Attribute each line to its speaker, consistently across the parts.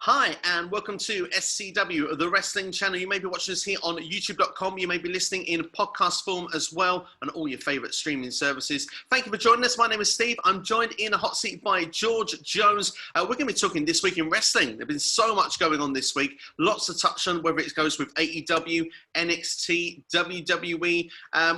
Speaker 1: Hi, and welcome to SCW, the wrestling channel. You may be watching us here on youtube.com. You may be listening in podcast form as well on all your favourite streaming services. Thank you for joining us. My name is Steve. I'm joined in a hot seat by George Jones. We're going to be talking this week in wrestling. There's been so much going on this week. Lots to touch on, whether it goes with AEW, NXT, WWE.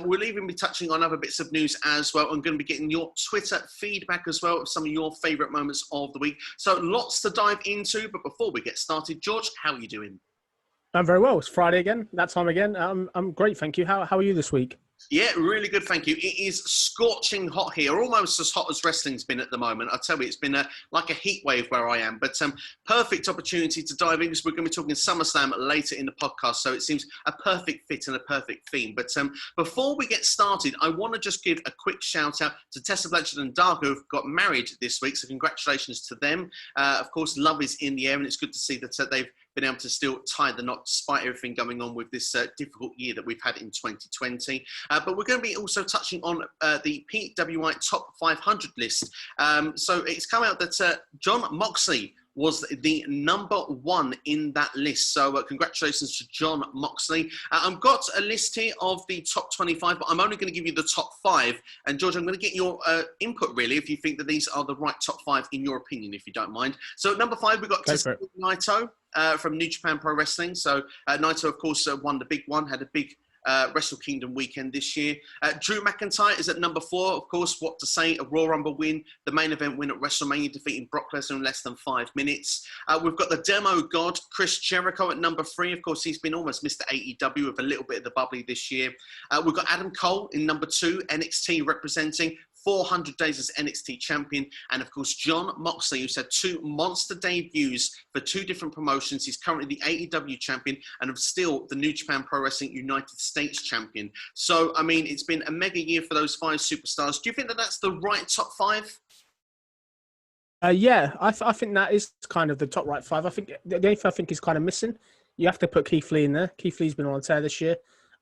Speaker 1: We'll even be touching on other bits of news as well. I'm going to be getting your Twitter feedback as well of some of your favourite moments of the week. So lots to dive into, but before we get started, George, how are you doing?
Speaker 2: I'm very well. It's Friday again, that time again. I'm great, thank you. How are you this week?
Speaker 1: Yeah, really good, thank you. It is scorching hot here, almost as hot as wrestling's been at the moment. I tell you, it's been like a heat wave where I am, but perfect opportunity to dive in because we're going to be talking SummerSlam later in the podcast, so it seems a perfect fit and a perfect theme. But before we get started, I want to just give a quick shout out to Tessa Blanchard and Dargo, who've got married this week, so congratulations to them. Of course, love is in the air, and it's good to see that they've been able to still tie the knot despite everything going on with this difficult year that we've had in 2020. But we're going to be also touching on the PWI Top 500 list. So it's come out that Jon Moxley was the number one in that list. So congratulations to Jon Moxley. I've got a list here of the top 25, but I'm only going to give you the top 5. And George, I'm going to get your input really, if you think that these are the right top 5 in your opinion, if you don't mind. So at number 5, we've got Naito from New Japan Pro Wrestling. So Naito, of course, won the big one, had a big Wrestle Kingdom weekend this year. Drew McIntyre is at number 4. Of course, what to say, a Royal Rumble win, the main event win at WrestleMania, defeating Brock Lesnar in less than 5 minutes. We've got the demo god, Chris Jericho, at number 3. Of course, he's been almost Mr. AEW with a little bit of the bubbly this year. We've got Adam Cole in number 2, NXT representing 400 days as NXT champion. And of course, Jon Moxley, who's had 2 monster debuts for 2 different promotions. He's currently the AEW champion and still the New Japan Pro Wrestling United States champion. So, I mean, it's been a mega year for those 5 superstars. Do you think that that's the right top 5?
Speaker 2: Yeah, I think that is kind of the top right 5. I think the only thing I think is kind of missing, you have to put Keithley in there. Keithley's been on a tear this year.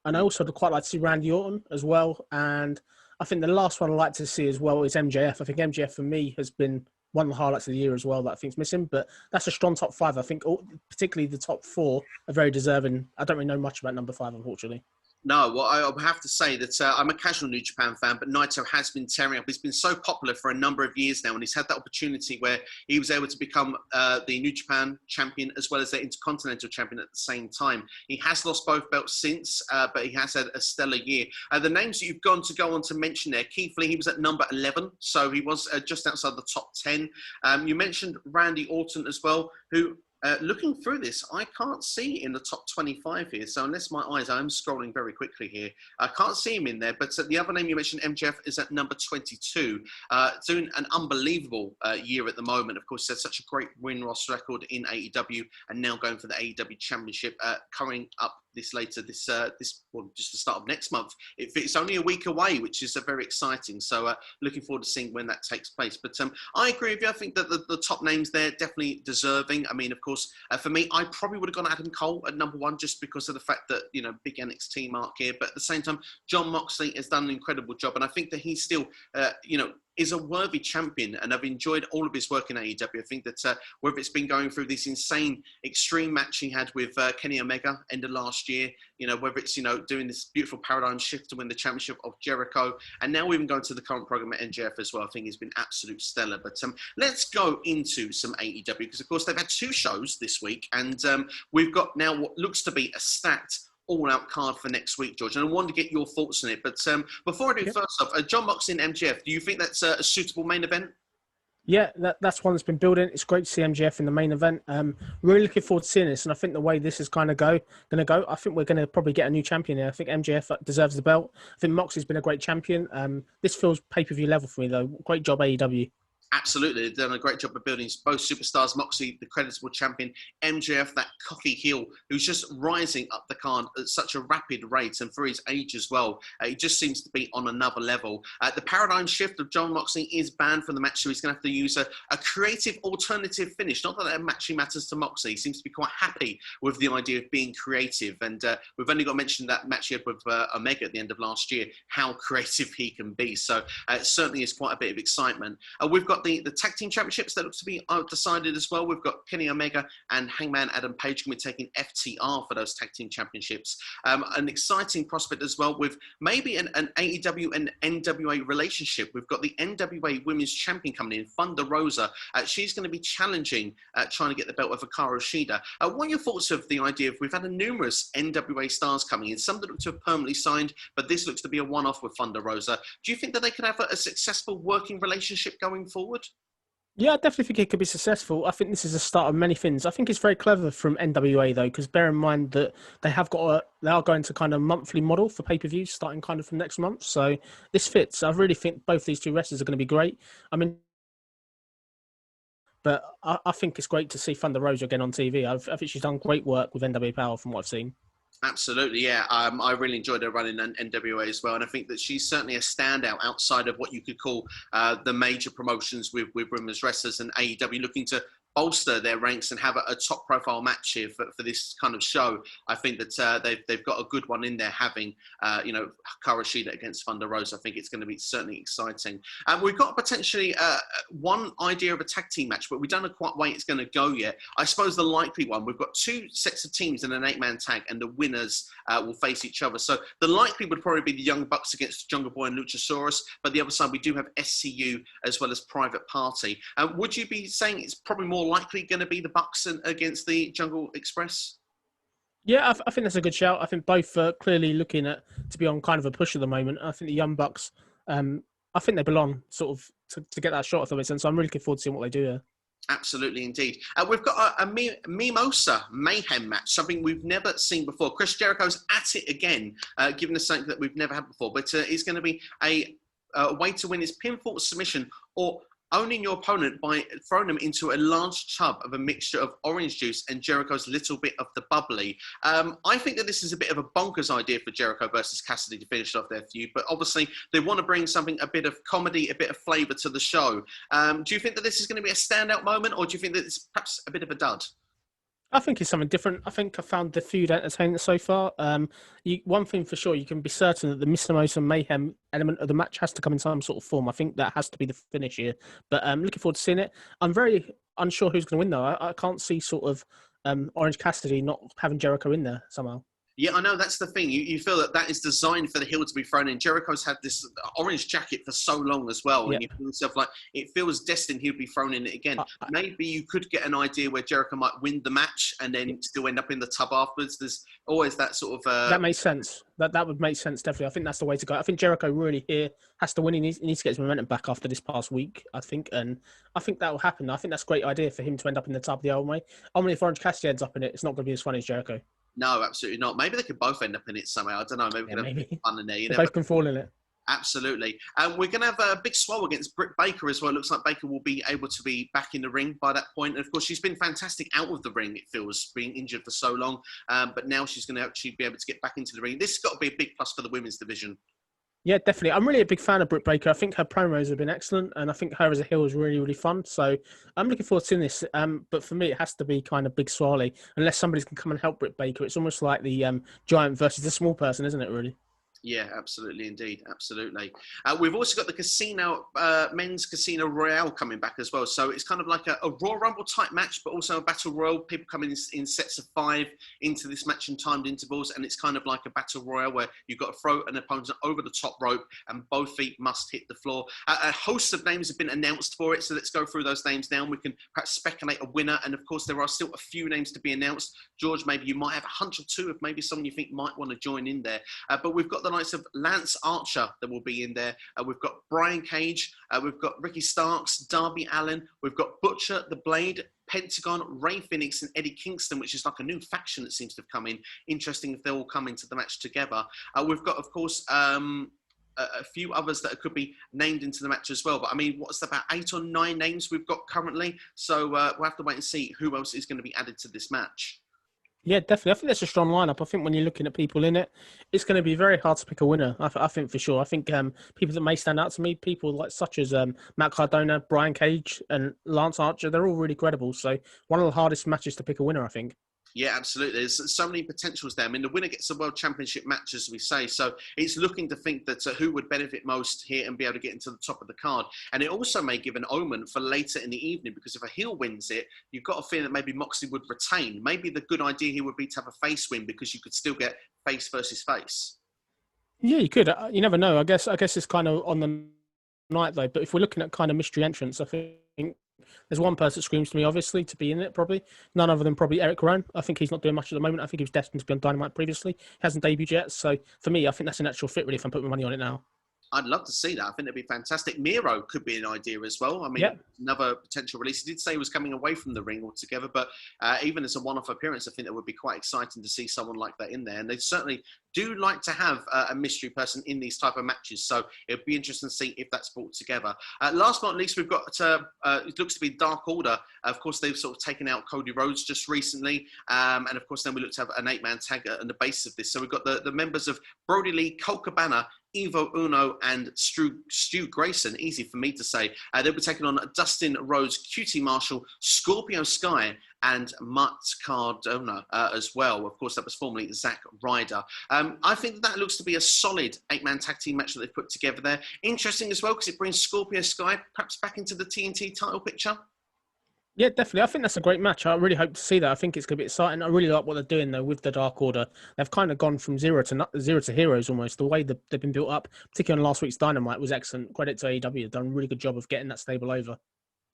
Speaker 2: And I also quite like to see Randy Orton as well. And I think the last one I'd like to see as well is MJF. I think MJF for me has been one of the highlights of the year as well that I think's missing. But that's a strong top 5. I think particularly the top 4 are very deserving. I don't really know much about number 5, unfortunately.
Speaker 1: No, well, I have to say that I'm a casual New Japan fan, but Naito has been tearing up. He's been so popular for a number of years now, and he's had that opportunity where he was able to become the New Japan champion as well as the Intercontinental champion at the same time. He has lost both belts since, but he has had a stellar year. The names that you've go on to mention there, Keithley, he was at number 11, so he was just outside the top 10. You mentioned Randy Orton as well, who... looking through this, I can't see in the top 25 here. So unless my eyes, I'm scrolling very quickly here. I can't see him in there. But the other name you mentioned, MJF, is at number 22. Doing an unbelievable year at the moment. Of course, there's such a great win-loss record in AEW and now going for the AEW Championship, coming up just the start of next month. It's only a week away, which is very exciting. So looking forward to seeing when that takes place. But I agree with you. I think that the top names there definitely deserving. I mean, of course, for me, I probably would have gone Adam Cole at number 1 just because of the fact that, you know, big NXT mark here. But at the same time, Jon Moxley has done an incredible job. And I think that he's still, is a worthy champion, and I've enjoyed all of his work in AEW. I think that whether it's been going through this insane extreme match he had with Kenny Omega end of last year, you know, whether it's, you know, doing this beautiful paradigm shift to win the championship of Jericho, and now even going to the current program at NJF as well, I think he's been absolute stellar. But let's go into some AEW, because of course they've had 2 shows this week, and we've got now what looks to be a stacked all-out card for next week, George. And I wanted to get your thoughts on it. But before I do, first off, Jon Moxley and MJF, do you think that's a suitable main event?
Speaker 2: Yeah, that's one that's been building. It's great to see MJF in the main event. Really looking forward to seeing this. And I think the way this is going to go, I think we're going to probably get a new champion here. I think MJF deserves the belt. I think Moxley's been a great champion. This feels pay-per-view level for me, though. Great job, AEW.
Speaker 1: Absolutely. They've done a great job of building both superstars. Moxley, the creditable champion. MJF, that cocky heel who's just rising up the card at such a rapid rate, and for his age as well. He just seems to be on another level. The paradigm shift of Jon Moxley is banned from the match, so he's going to have to use a creative alternative finish. Not that that actually matters to Moxley. He seems to be quite happy with the idea of being creative. And we've only got to mention that match he had with Omega at the end of last year, how creative he can be. So it certainly is quite a bit of excitement. We've got got the tag team championships that looks to be decided as well. We've got Kenny Omega and Hangman Adam Page going to be taking FTR for those tag team championships. An exciting prospect as well with maybe an AEW and NWA relationship. We've got the NWA Women's Champion coming in, Thunder Rosa. She's going to be challenging, trying to get the belt of Hikaru Shida. What are your thoughts of the idea of we've had numerous NWA stars coming in, some that look to have permanently signed, but this looks to be a one-off with Thunder Rosa. Do you think that they could have a successful working relationship going forward?
Speaker 2: Yeah, I definitely think it could be successful. I think this is the start of many things. I think it's very clever from NWA though, because bear in mind that they are going to kind of monthly model for pay-per-views starting kind of from next month. So this fits. I really think both these two wrestlers are going to be great. I mean, but I think it's great to see Thunder Rosa again on TV. I think she's done great work with NWA Power from what I've seen.
Speaker 1: Absolutely, yeah. I really enjoyed her running in NWA as well, and I think that she's certainly a standout outside of what you could call the major promotions with women's wrestlers, and AEW looking to bolster their ranks and have a top-profile match here for this kind of show. I think that they've got a good one in there, having Hikaru Shida against Thunder Rosa. I think it's going to be certainly exciting. We've got potentially one idea of a tag team match, but we don't know quite where it's going to go yet. I suppose the likely one, we've got two sets of teams in an 8-man tag, and the winners will face each other. So the likely would probably be the Young Bucks against Jungle Boy and Luchasaurus, but the other side we do have SCU as well as Private Party. Would you be saying it's probably more likely going to be the Bucks against the Jungle Express?
Speaker 2: Yeah, I think that's a good shout. I think both are clearly looking to be on kind of a push at the moment. I think the Young Bucks, I think they belong sort of to get that shot if that makes sense. So I'm really looking forward to seeing what they do here.
Speaker 1: Absolutely, indeed. We've got a Mimosa Mayhem match, something we've never seen before. Chris Jericho's at it again, giving us something that we've never had before. But it's going to be a way to win his pinfall submission or owning your opponent by throwing them into a large tub of a mixture of orange juice and Jericho's little bit of the bubbly. I think that this is a bit of a bonkers idea for Jericho versus Cassidy to finish off their feud, but obviously they want to bring something, a bit of comedy, a bit of flavour to the show. Do you think that this is going to be a standout moment, or do you think that it's perhaps a bit of a dud?
Speaker 2: I think it's something different. I think I found the feud entertaining so far. One thing for sure, you can be certain that the Mimosa Mayhem element of the match has to come in some sort of form. I think that has to be the finish here. But I'm looking forward to seeing it. I'm very unsure who's going to win, though. I can't see sort of Orange Cassidy not having Jericho in there somehow.
Speaker 1: Yeah, I know, that's the thing. You feel that is designed for the heel to be thrown in. Jericho's had this orange jacket for so long as well, and you feel yourself like it feels destined he'll be thrown in it again. Maybe you could get an idea where Jericho might win the match and then still end up in the tub afterwards. There's always that sort of...
Speaker 2: That makes sense. That would make sense, definitely. I think that's the way to go. I think Jericho really here has to win. He needs to get his momentum back after this past week, I think. And I think that will happen. I think that's a great idea for him to end up in the tub the old way. Only if Orange Cassidy ends up in it, it's not going to be as funny as Jericho.
Speaker 1: No, absolutely not. Maybe they could both end up in it somehow. I don't know. Maybe we could have fun in there.
Speaker 2: They both can fall in it.
Speaker 1: Absolutely. We're going to have a big swallow against Britt Baker as well. It looks like Baker will be able to be back in the ring by that point. And of course, she's been fantastic out of the ring, it feels, being injured for so long. But now she's going to actually be able to get back into the ring. This has got to be a big plus for the women's division. Yeah,
Speaker 2: definitely. I'm really a big fan of Britt Baker. I think her promos have been excellent, and I think her as a heel is really, really fun. So I'm looking forward to seeing this. But for me, it has to be kind of big swally, unless somebody can come and help Britt Baker. It's almost like the giant versus the small person, isn't it, really?
Speaker 1: Yeah, absolutely, indeed. Absolutely. We've also got the casino, men's casino royale coming back as well. So it's kind of like a Royal Rumble type match, but also a battle royal. People come in sets of 5 into this match in timed intervals. And it's kind of like a battle royal where you've got to throw an opponent over the top rope and both feet must hit the floor. A host of names have been announced for it. So let's go through those names now. We can perhaps speculate a winner. And of course, there are still a few names to be announced. George, maybe you might have a hunch or two of maybe someone you think might want to join in there. But we've got the likes of Lance Archer that will be in there. We've got Brian Cage. We've got Ricky Starks, Darby Allin. We've got Butcher, The Blade, Pentagon, Ray Phoenix, and Eddie Kingston, which is like a new faction that seems to have come in. Interesting if they all come into the match together. We've got, of course, a few others that could be named into the match as well. But I mean, what's about 8 or 9 names we've got currently? So we'll have to wait and see who else is going to be added to this match.
Speaker 2: Yeah, definitely. I think that's a strong lineup. I think when you're looking at people in it, it's going to be very hard to pick a winner. I think for sure. I think people that may stand out to me, people like such as Matt Cardona, Brian Cage, and Lance Archer, they're all really credible. So one of the hardest matches to pick a winner, I think.
Speaker 1: Yeah, absolutely. There's so many potentials there. I mean, the winner gets the World Championship match, as we say. So it's looking to think that who would benefit most here and be able to get into the top of the card. And it also may give an omen for later in the evening, because if a heel wins it, you've got a feeling that maybe Moxley would retain. Maybe the good idea here would be to have a face win, because you could still get face versus face.
Speaker 2: Yeah, you could. You never know. I guess it's kind of on the night though. But if we're looking at kind of mystery entrants, I think there's one person that screams to me, obviously, to be in it, probably. None other than probably Eric Rowan. I think he's not doing much at the moment. I think he was destined to be on Dynamite previously. He hasn't debuted yet. So for me, I think that's a natural fit, really, if I'm putting my money on it now.
Speaker 1: I'd love to see that. I think that'd be fantastic. Miro could be an idea as well. I mean, another potential release. He did say he was coming away from the ring altogether, but even as a one-off appearance, I think that would be quite exciting to see someone like that in there. And they certainly do like to have a mystery person in these type of matches. So it'd be interesting to see if that's brought together. Last but not least, we've got, it looks to be Dark Order. Of course, they've sort of taken out Cody Rhodes just recently. And of course, then we look to have an 8-man tag on the basis of this. So we've got the members of Brodie Lee, Colt Cabana, Evo Uno, and Stu Grayson. Easy for me to say. They'll be taking on Dustin Rhodes, QT Marshall, Scorpio Sky, and Mutt Cardona as well. Of course, that was formerly Zack Ryder. I think that looks to be a solid 8-man tag team match that they've put together there. Interesting as well, because it brings Scorpio Sky perhaps back into the TNT title picture.
Speaker 2: Yeah, definitely. I think that's a great match. I really hope to see that. I think it's going to be exciting. I really like what they're doing, though, with the Dark Order. They've kind of gone from zero to heroes almost. The way they've been built up, particularly on last week's Dynamite, was excellent. Credit to AEW. They've done a really good job of getting that stable over.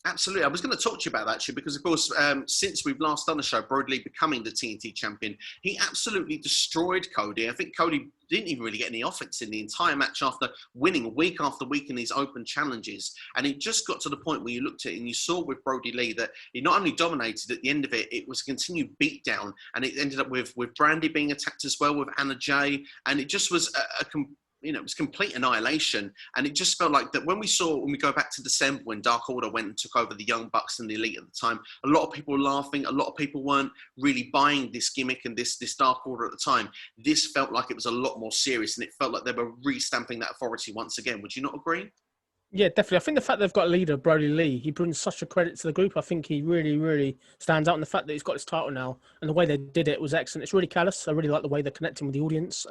Speaker 1: Absolutely. I was going to talk to you about that, actually, because, of course, since we've last done the show, Brodie Lee becoming the TNT champion, he absolutely destroyed Cody. I think Cody didn't even really get any offense in the entire match after winning week after week in these open challenges. And it just got to the point where you looked at it and you saw with Brodie Lee that he not only dominated at the end of it, it was a continued beatdown. And it ended up with Brandy being attacked as well, with Anna Jay. And it just was it was complete annihilation. And it just felt like that when we go back to December, when Dark Order went and took over the Young Bucks and the Elite at the time, a lot of people were laughing. A lot of people weren't really buying this gimmick and this Dark Order at the time. This felt like it was a lot more serious, and it felt like they were re-stamping that authority once again. Would you not agree?
Speaker 2: Yeah, definitely. I think the fact they've got a leader, Brodie Lee, he brings such a credit to the group. I think he really, really stands out. And the fact that he's got his title now and the way they did it was excellent. It's really callous. I really like the way they're connecting with the audience.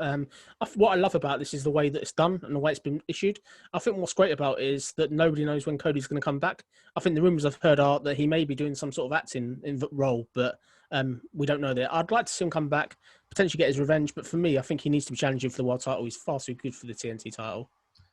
Speaker 2: What I love about this is the way that it's done and the way it's been issued. I think what's great about it is that nobody knows when Cody's going to come back. I think the rumours I've heard are that he may be doing some sort of acting role, but we don't know that. I'd like to see him come back, potentially get his revenge. But for me, I think he needs to be challenging for the world title. He's far too good for the TNT title.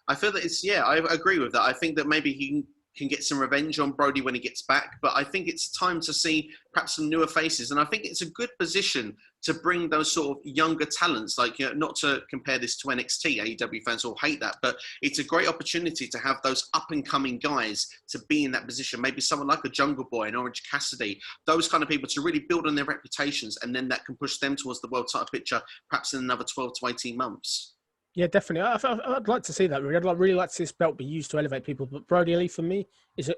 Speaker 1: I feel that I agree with that. I think that maybe he can get some revenge on Brodie when he gets back, but I think it's time to see perhaps some newer faces. And I think it's a good position to bring those sort of younger talents, like, not to compare this to NXT. AEW fans all hate that, but it's a great opportunity to have those up-and-coming guys to be in that position. Maybe someone like a Jungle Boy, an Orange Cassidy, those kind of people to really build on their reputations, and then that can push them towards the world title picture perhaps in another 12 to 18 months.
Speaker 2: Yeah, definitely. I'd like to see that. Really, I'd really like to see this belt be used to elevate people. But Brodie Lee, for me, it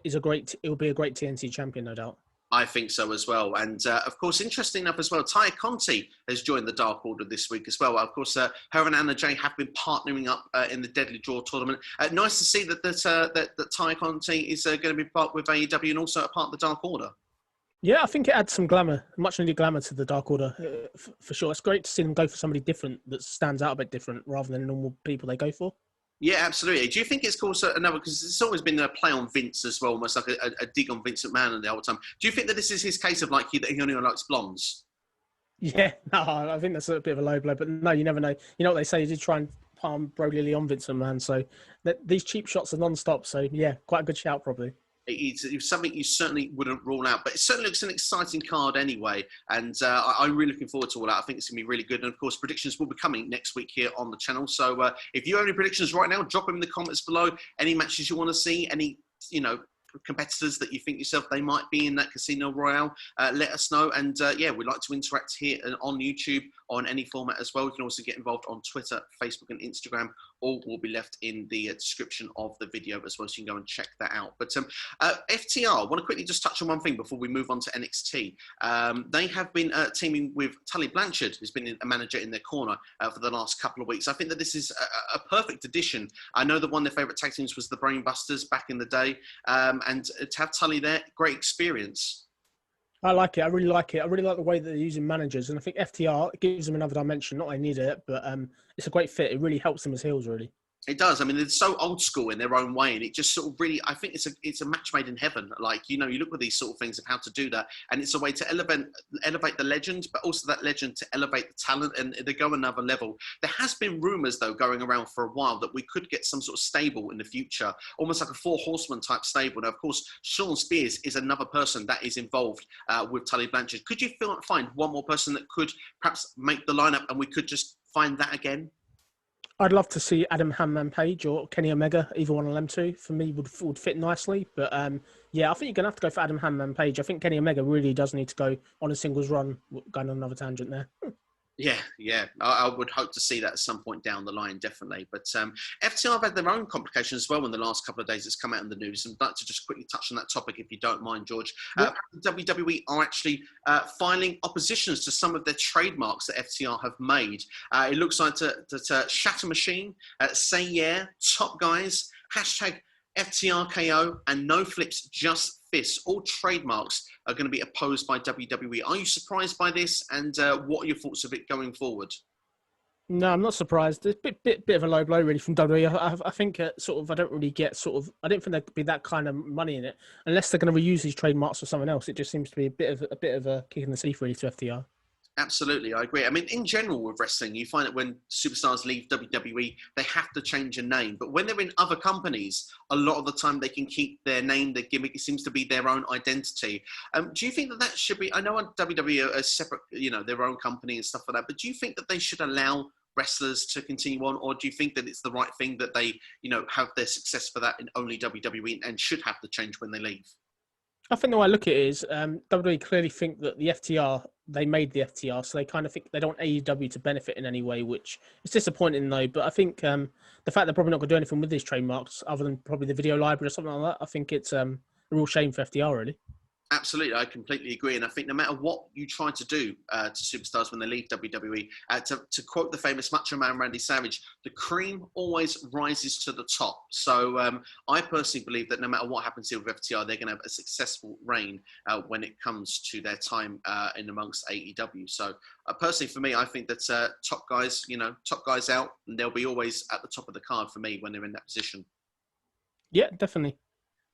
Speaker 2: will be a great TNT champion, no doubt.
Speaker 1: I think so as well. And of course, interesting enough as well, Taya Conti has joined the Dark Order this week as well. Of course, her and Anna Jay have been partnering up in the Deadly Draw tournament. Nice to see that Taya Conti is going to be part with AEW and also a part of the Dark Order.
Speaker 2: Yeah, I think it adds some glamour, much needed glamour to the Dark Order, for sure. It's great to see them go for somebody different that stands out a bit different rather than the normal people they go for.
Speaker 1: Yeah, absolutely. Do you think it's also another, because it's always been a play on Vince as well, almost like a dig on Vince McMahon the whole time. Do you think that this is his case of that he only likes blondes?
Speaker 2: Yeah, no, I think that's a bit of a low blow, but no, you never know. You know what they say, you did try and palm Brodie Lee on Vince McMahon, so these cheap shots are non-stop, so yeah, quite a good shout probably.
Speaker 1: It's something you certainly wouldn't rule out, but it certainly looks an exciting card anyway. And I'm really looking forward to all that. I think it's going to be really good. And of course, predictions will be coming next week here on the channel. So if you have any predictions right now, drop them in the comments below. Any matches you want to see, any, competitors that you think yourself they might be in that Casino Royale, let us know. And we'd like to interact here on YouTube on any format as well. You can also get involved on Twitter, Facebook and Instagram. All will be left in the description of the video as well, so you can go and check that out. But FTR, I want to quickly just touch on one thing before we move on to NXT. They have been teaming with Tully Blanchard, who's been a manager in their corner for the last couple of weeks. I think that this is a perfect addition. I know that one of their favourite tag teams was the Brainbusters back in the day, and to have Tully there, great experience.
Speaker 2: I like it. I really like it. I really like the way that they're using managers, and I think FTR gives them another dimension. Not I need it, but it's a great fit. It really helps them as heels, really.
Speaker 1: It does. I mean, they're so old school in their own way, and it just sort of really, I think it's a match made in heaven. Like, you look at these sort of things of how to do that, and it's a way to elevate the legend, but also that legend to elevate the talent, and they go another level. There has been rumours, though, going around for a while that we could get some sort of stable in the future, almost like a Four Horsemen type stable. Now, of course, Sean Spears is another person that is involved with Tully Blanchard. Could you find one more person that could perhaps make the lineup, and we could just find that again?
Speaker 2: I'd love to see Adam Hangman Page or Kenny Omega, either one of them two. For me, would fit nicely. But yeah, I think you're gonna have to go for Adam Hangman Page. I think Kenny Omega really does need to go on a singles run. Going on another tangent there.
Speaker 1: Yeah. I would hope to see that at some point down the line, definitely. But FTR have had their own complications as well in the last couple of days. It's come out in the news. And I'd like to just quickly touch on that topic, if you don't mind, George.
Speaker 2: Yep.
Speaker 1: WWE are actually filing oppositions to some of their trademarks that FTR have made. It looks like that Shatter Machine, Say Yeah, Top Guys, hashtag FTRKO, and No Flips, Just Fists, all trademarks are going to be opposed by WWE. Are you surprised by this, and what are your thoughts of it going forward?
Speaker 2: No, I'm not surprised. It's a bit of a low blow really from WWE. I think I don't really get I don't think there could be that kind of money in it unless they're going to reuse these trademarks for someone else. It just seems to be a bit of a kick in the teeth really to FTR.
Speaker 1: Absolutely, I agree. I mean, in general with wrestling, you find that when superstars leave WWE, they have to change a name. But when they're in other companies, a lot of the time they can keep their name, their gimmick. It seems to be their own identity. Do you think that should be? I know WWE are separate, their own company and stuff like that. But do you think that they should allow wrestlers to continue on, or do you think that it's the right thing that they, have their success for that in only WWE and should have to change when they leave?
Speaker 2: I think the way I look at it is WWE clearly think that the FTR, they made the FTR, so they kind of think they don't want AEW to benefit in any way, which is disappointing though. But I think the fact they're probably not going to do anything with these trademarks other than probably the video library or something like that, I think it's a real shame for FTR, really.
Speaker 1: Absolutely, I completely agree. And I think no matter what you try to do to superstars when they leave WWE, to quote the famous Macho Man Randy Savage, the cream always rises to the top. So I personally believe that no matter what happens here with FTR, they're going to have a successful reign when it comes to their time in amongst AEW. So personally, for me, I think that top guys out, and they'll be always at the top of the card for me when they're in that position.
Speaker 2: Yeah, definitely.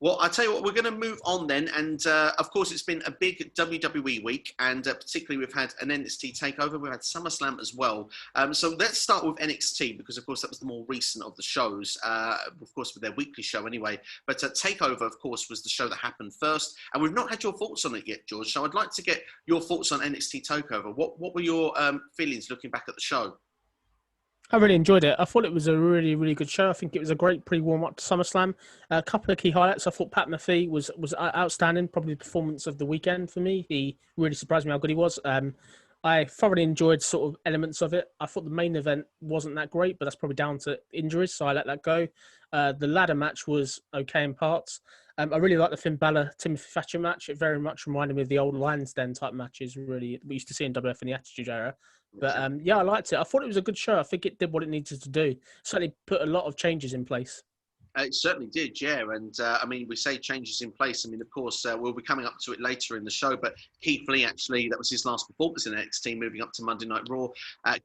Speaker 1: Well, I'll tell you what, we're going to move on then. And, of course, it's been a big WWE week. And particularly we've had an NXT Takeover. We've had SummerSlam as well. So let's start with NXT because, of course, that was the more recent of the shows. Of course, with their weekly show anyway. But Takeover, of course, was the show that happened first. And we've not had your thoughts on it yet, George. So I'd like to get your thoughts on NXT Takeover. What were your feelings looking back at the show?
Speaker 2: I really enjoyed it. I thought it was a really, really good show. I think it was a great pre-warm-up to SummerSlam. A couple of key highlights. I thought Pat McAfee was outstanding, probably the performance of the weekend for me. He really surprised me how good he was. I thoroughly enjoyed sort of elements of it. I thought the main event wasn't that great, but that's probably down to injuries, so I let that go. The ladder match was okay in parts. I really liked the Finn Balor-Timothy Thatcher match. It very much reminded me of the old Lions Den type matches, really, we used to see in WF in the Attitude Era. But yeah, I liked it. I thought it was a good show. I think it did what it needed to do. Certainly put a lot of changes in place.
Speaker 1: It certainly did, yeah. And I mean, we say changes in place. I mean, of course, we'll be coming up to it later in the show. But Keithley, actually, that was his last performance in NXT, moving up to Monday Night Raw.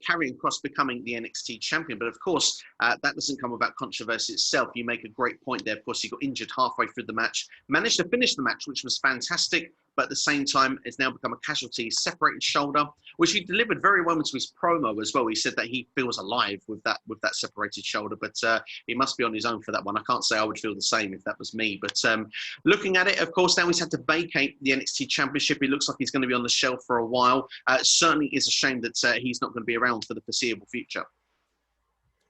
Speaker 1: Karrion Kross becoming the Nxt Champion. But of course, that doesn't come without controversy itself. You make a great point there. Of course, he got injured halfway through the match, managed to finish the match, which was fantastic. But at the same time, it's now become a casualty, separated shoulder, which he delivered very well into his promo as well. He said that he feels alive with that separated shoulder, but he must be on his own for that one. I can't say I would feel the same if that was me. But looking at it, of course, now he's had to vacate the NXT Championship. It looks like he's going to be on the shelf for a while. It certainly is a shame that he's not going to be around for the foreseeable future.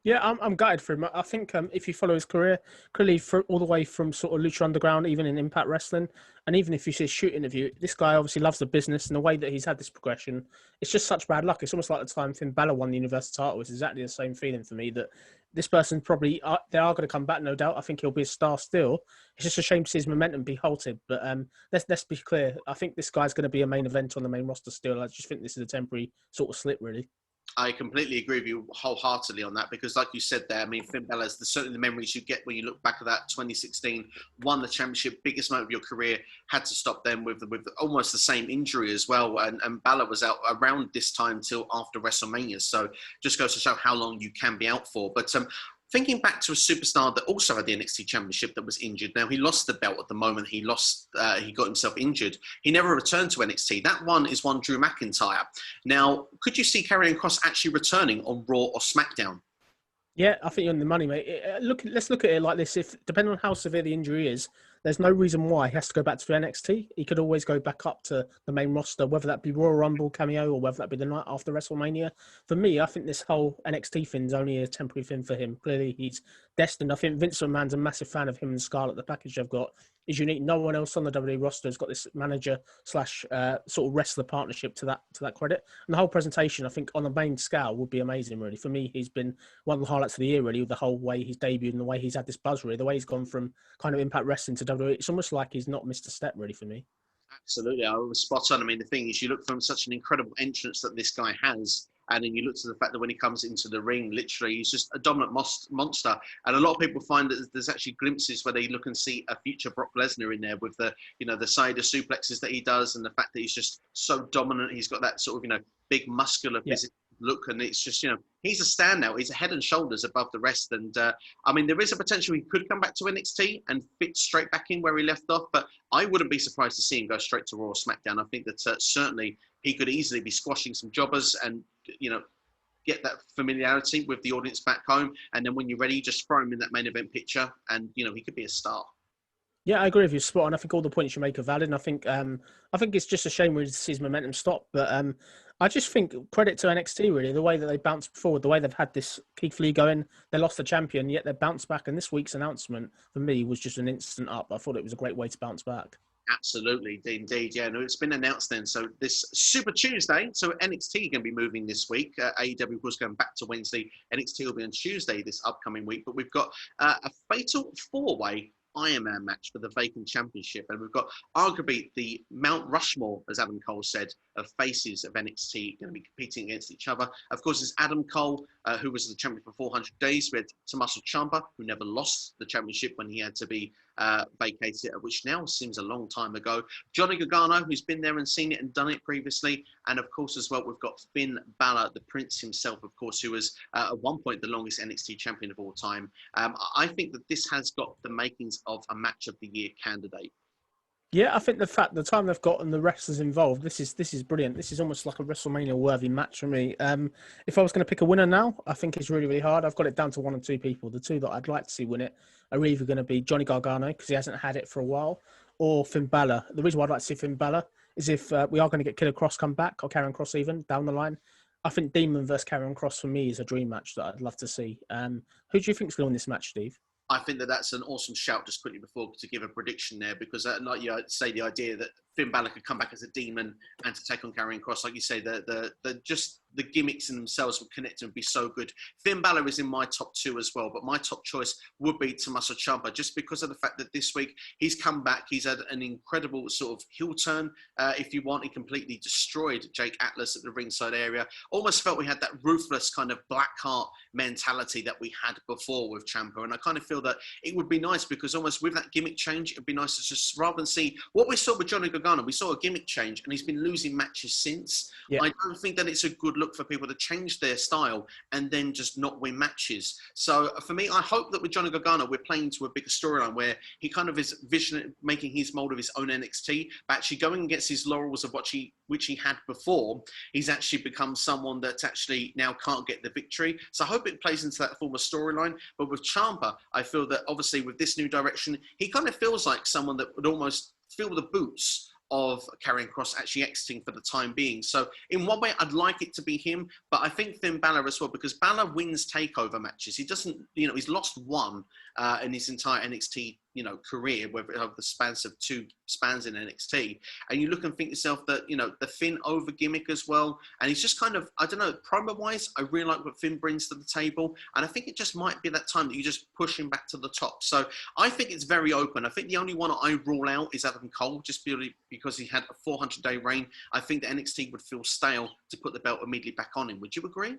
Speaker 2: Yeah, I'm gutted for him. I think if you follow his career, clearly all the way from sort of Lucha Underground, even in Impact Wrestling, and even if you see his shoot interview, this guy obviously loves the business and the way that he's had this progression. It's just such bad luck. It's almost like the time Finn Balor won the Universal title. It's exactly the same feeling for me that this person probably, they are going to come back, no doubt. I think he'll be a star still. It's just a shame to see his momentum be halted. But let's be clear. I think this guy's going to be a main event on the main roster still. I just think this is a temporary sort of slip, really.
Speaker 1: I completely agree with you wholeheartedly on that because, like you said there, I mean, Finn Balor's certainly the memories you get when you look back at that 2016, won the championship, biggest moment of your career, had to stop them with almost the same injury as well. And Balor was out around this time till after WrestleMania. So just goes to show how long you can be out for. But thinking back to a superstar that also had the NXT Championship that was injured. Now, he lost the belt at the moment he got himself injured. He never returned to NXT. That one is one Drew McIntyre. Now, could you see Karrion Kross actually returning on Raw or SmackDown?
Speaker 2: Yeah, I think you're on the money, mate. Let's look at it like this. If depending on how severe the injury is, there's no reason why he has to go back to NXT. He could always go back up to the main roster, whether that be Royal Rumble cameo or whether that be the night after WrestleMania. For me, I think this whole NXT thing is only a temporary thing for him. Clearly, he's destined. I think Vince McMahon's a massive fan of him and Scarlett. The package they've got is unique. No one else on the WWE roster has got this manager / sort of wrestler partnership to that credit. And the whole presentation, I think, on a main scale would be amazing. Really, for me, he's been one of the highlights of the year. Really, with the whole way he's debuted and the way he's had this buzz. Really, the way he's gone from kind of Impact Wrestling to WWE. It's almost like he's not missed a step. Really, for me.
Speaker 1: Absolutely, I was spot on. I mean, the thing is, you look from such an incredible entrance that this guy has. And then you look to the fact that when he comes into the ring, literally, he's just a dominant monster. And a lot of people find that there's actually glimpses where they look and see a future Brock Lesnar in there with the, the side of suplexes that he does and the fact that he's just so dominant. He's got that sort of, big muscular physical look. And it's just, he's a standout. He's a head and shoulders above the rest. And I mean, there is a potential he could come back to NXT and fit straight back in where he left off. But I wouldn't be surprised to see him go straight to Raw or SmackDown. I think that certainly he could easily be squashing some jobbers and, get that familiarity with the audience back home. And then when you're ready, just throw him in that main event picture and, he could be a star.
Speaker 2: Yeah, I agree with you, spot on. I think all the points you make are valid. And I think it's just a shame we see his momentum stop. But I just think credit to NXT, really, the way that they bounced forward, the way they've had this Keithley going. They lost the champion, yet they bounced back. And this week's announcement, for me, was just an instant up. I thought it was a great way to bounce back.
Speaker 1: Absolutely, indeed. Yeah, no, it's been announced then. So this Super Tuesday, so NXT are going to be moving this week. AEW was going back to Wednesday. NXT will be on Tuesday this upcoming week. But we've got a fatal four-way Iron Man match for the vacant championship. And we've got arguably the Mount Rushmore, as Adam Cole said, of faces of NXT going to be competing against each other. Of course, it's Adam Cole, who was the champion for 400 days. We had Tommaso Ciampa, who never lost the championship when he had to be vacated, which now seems a long time ago. Johnny Gargano, who's been there and seen it and done it previously. And of course, as well, we've got Finn Balor, the Prince himself, of course, who was at one point the longest NXT champion of all time. I think that this has got the makings of a match of the year candidate.
Speaker 2: Yeah, I think the time they've got and the wrestlers involved, this is brilliant. This is almost like a WrestleMania-worthy match for me. If I was going to pick a winner now, I think it's really, really hard. I've got it down to one or two people. The two that I'd like to see win it are either going to be Johnny Gargano, because he hasn't had it for a while, or Finn Balor. The reason why I'd like to see Finn Balor is if we are going to get Killer Kross come back, or Karrion Kross even, down the line. I think Demon versus Karrion Kross for me is a dream match that I'd love to see. Who do you think is going to win this match, Steve?
Speaker 1: I think that that's an awesome shout just quickly before to give a prediction there, because like you say, the idea that Finn Balor could come back as a demon and to take on Karrion Kross, like you say, the gimmicks in themselves would connect and be so good. Finn Balor is in my top two as well, but my top choice would be Tommaso Ciampa, just because of the fact that this week he's come back. He's had an incredible sort of heel turn, if you want. He completely destroyed Jake Atlas at the ringside area. Almost felt we had that ruthless kind of black heart mentality that we had before with Ciampa, and I kind of feel that it would be nice, because almost with that gimmick change, it'd be nice to just, rather than see what we saw with Johnny Gargano, we saw a gimmick change and he's been losing matches since. Yeah. I don't think that it's a good look for people to change their style and then just not win matches. So for me, I hope that with Johnny Gargano, we're playing to a bigger storyline where he kind of is making his mold of his own NXT, but actually going against his laurels of which he had before. He's actually become someone that actually now can't get the victory. So I hope it plays into that form of storyline. But with Ciampa, I feel that obviously with this new direction, he kind of feels like someone that would almost fill the boots of Karrion Kross actually exiting for the time being. So in one way, I'd like it to be him, but I think Finn Balor as well, because Balor wins takeover matches. He doesn't, he's lost one in his entire NXT career, whether over the spans of 2 spans in NXT, and you look and think yourself that, the Finn over gimmick as well, and he's just kind of, I don't know, promo-wise, I really like what Finn brings to the table, and I think it just might be that time that you just push him back to the top. So I think it's very open. I think the only one I rule out is Adam Cole, just purely because he had a 400-day reign. I think that NXT would feel stale to put the belt immediately back on him. Would you agree?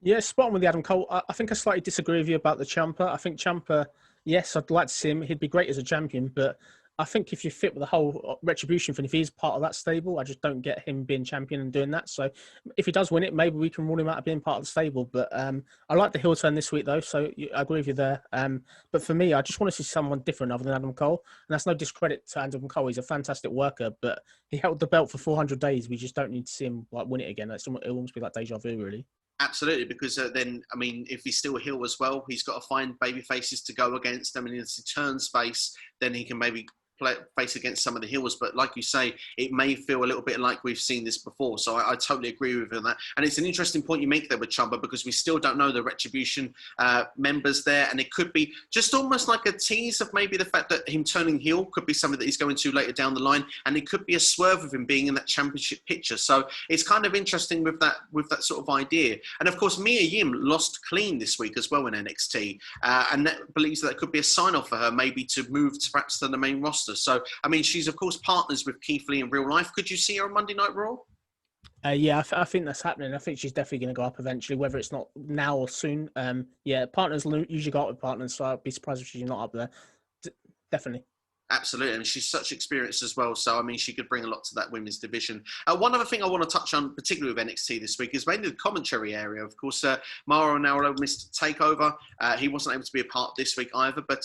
Speaker 2: Yeah, spot on with the Adam Cole. I think I slightly disagree with you about the Ciampa. I think Ciampa, yes, I'd like to see him. He'd be great as a champion, but I think if you fit with the whole Retribution thing, if he's part of that stable, I just don't get him being champion and doing that. So if he does win it, maybe we can rule him out of being part of the stable. But I like the heel turn this week, though, so I agree with you there. But for me, I just want to see someone different other than Adam Cole. And that's no discredit to Adam Cole. He's a fantastic worker, but he held the belt for 400 days. We just don't need to see him win it again. It'll almost be like deja vu, really.
Speaker 1: Absolutely, because then, I mean, if he's still a heel as well, he's got to find baby faces to go against. I mean, as he turns face, then he can maybe face against some of the heels. But like you say, it may feel a little bit like we've seen this before. So I totally agree with you on that. And it's an interesting point you make there with Ciampa, because we still don't know the Retribution members there. And it could be just almost like a tease of maybe the fact that him turning heel could be something that he's going to later down the line. And it could be a swerve of him being in that championship picture. So it's kind of interesting with that sort of idea. And of course, Mia Yim lost clean this week as well in NXT. And that believes that could be a sign-off for her maybe to move perhaps to the main roster. So, I mean, she's, of course, partners with Keithley in real life. Could you see her on Monday Night Raw?
Speaker 2: Yeah, I think that's happening. I think she's definitely going to go up eventually, whether it's not now or soon. Yeah, partners usually go up with partners, so I'd be surprised if she's not up there. Definitely.
Speaker 1: Absolutely, and she's such experience as well. So, I mean, she could bring a lot to that women's division. One other thing I want to touch on, particularly with NXT this week, is mainly the commentary area. Of course, Mauro Nauro missed Takeover. He wasn't able to be a part this week either. But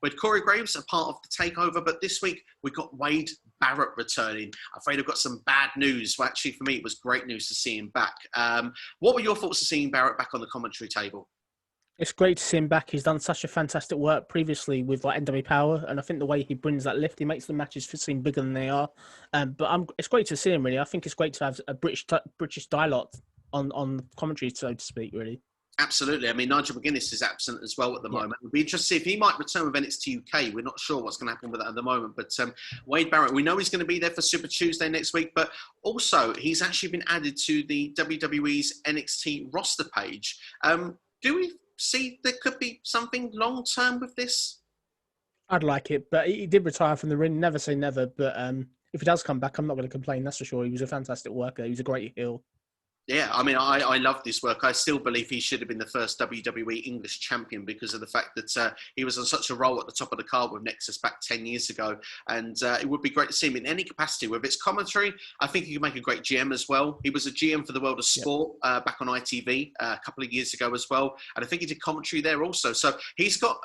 Speaker 1: with Corey Graves a part of the Takeover. But this week, we got Wade Barrett returning. I'm afraid I've got some bad news. Well, actually, for me, it was great news to see him back. What were your thoughts of seeing Barrett back on the commentary table?
Speaker 2: It's great to see him back. He's done such a fantastic work previously with NW Power, and I think the way he brings that lift, he makes the matches seem bigger than they are. But it's great to see him, really. I think it's great to have a British dialogue on commentary, so to speak, really.
Speaker 1: Absolutely. I mean, Nigel McGuinness is absent as well at the moment. It'll be interesting to see if he might return with NXT UK. We're not sure what's going to happen with that at the moment. But Wade Barrett, we know he's going to be there for Super Tuesday next week. But also, he's actually been added to the WWE's NXT roster page. Do we see there could be something long-term with this?
Speaker 2: I'd like it, but he did retire from the ring. Never say never. But if he does come back, I'm not going to complain, that's for sure. He was a fantastic worker. He was a great heel.
Speaker 1: Yeah, I mean, I love this work. I still believe he should have been the first WWE English champion because of the fact that he was on such a roll at the top of the card with Nexus back 10 years ago. And it would be great to see him in any capacity. With its commentary, I think he could make a great GM as well. He was a GM for the World of Sport back on ITV a couple of years ago as well. And I think he did commentary there also. So he's got,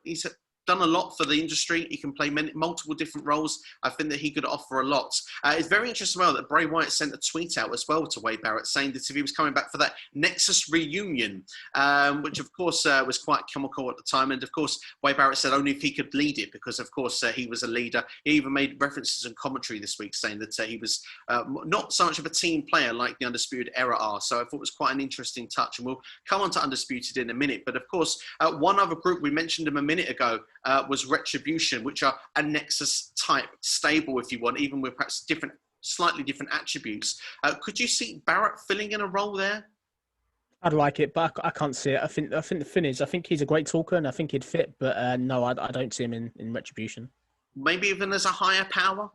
Speaker 1: he's done a lot for the industry. He can play multiple different roles. I think that he could offer a lot. It's very interesting as well that Bray Wyatt sent a tweet out as well to Wade Barrett saying that if he was coming back for that Nexus reunion, which of course was quite comical at the time. And of course, Wade Barrett said only if he could lead it because of course he was a leader. He even made references in commentary this week saying that he was not so much of a team player like the Undisputed Era are. So I thought it was quite an interesting touch. And we'll come on to Undisputed in a minute. But of course, one other group, we mentioned them a minute ago, was Retribution, which are a Nexus type stable, if you want, even with perhaps slightly different attributes. Could you see Barrett filling in a role there?
Speaker 2: I'd like it, but I can't see it. I think the thing is, I think he's a great talker and I think he'd fit, but no, I don't see him in Retribution.
Speaker 1: Maybe even as a higher power?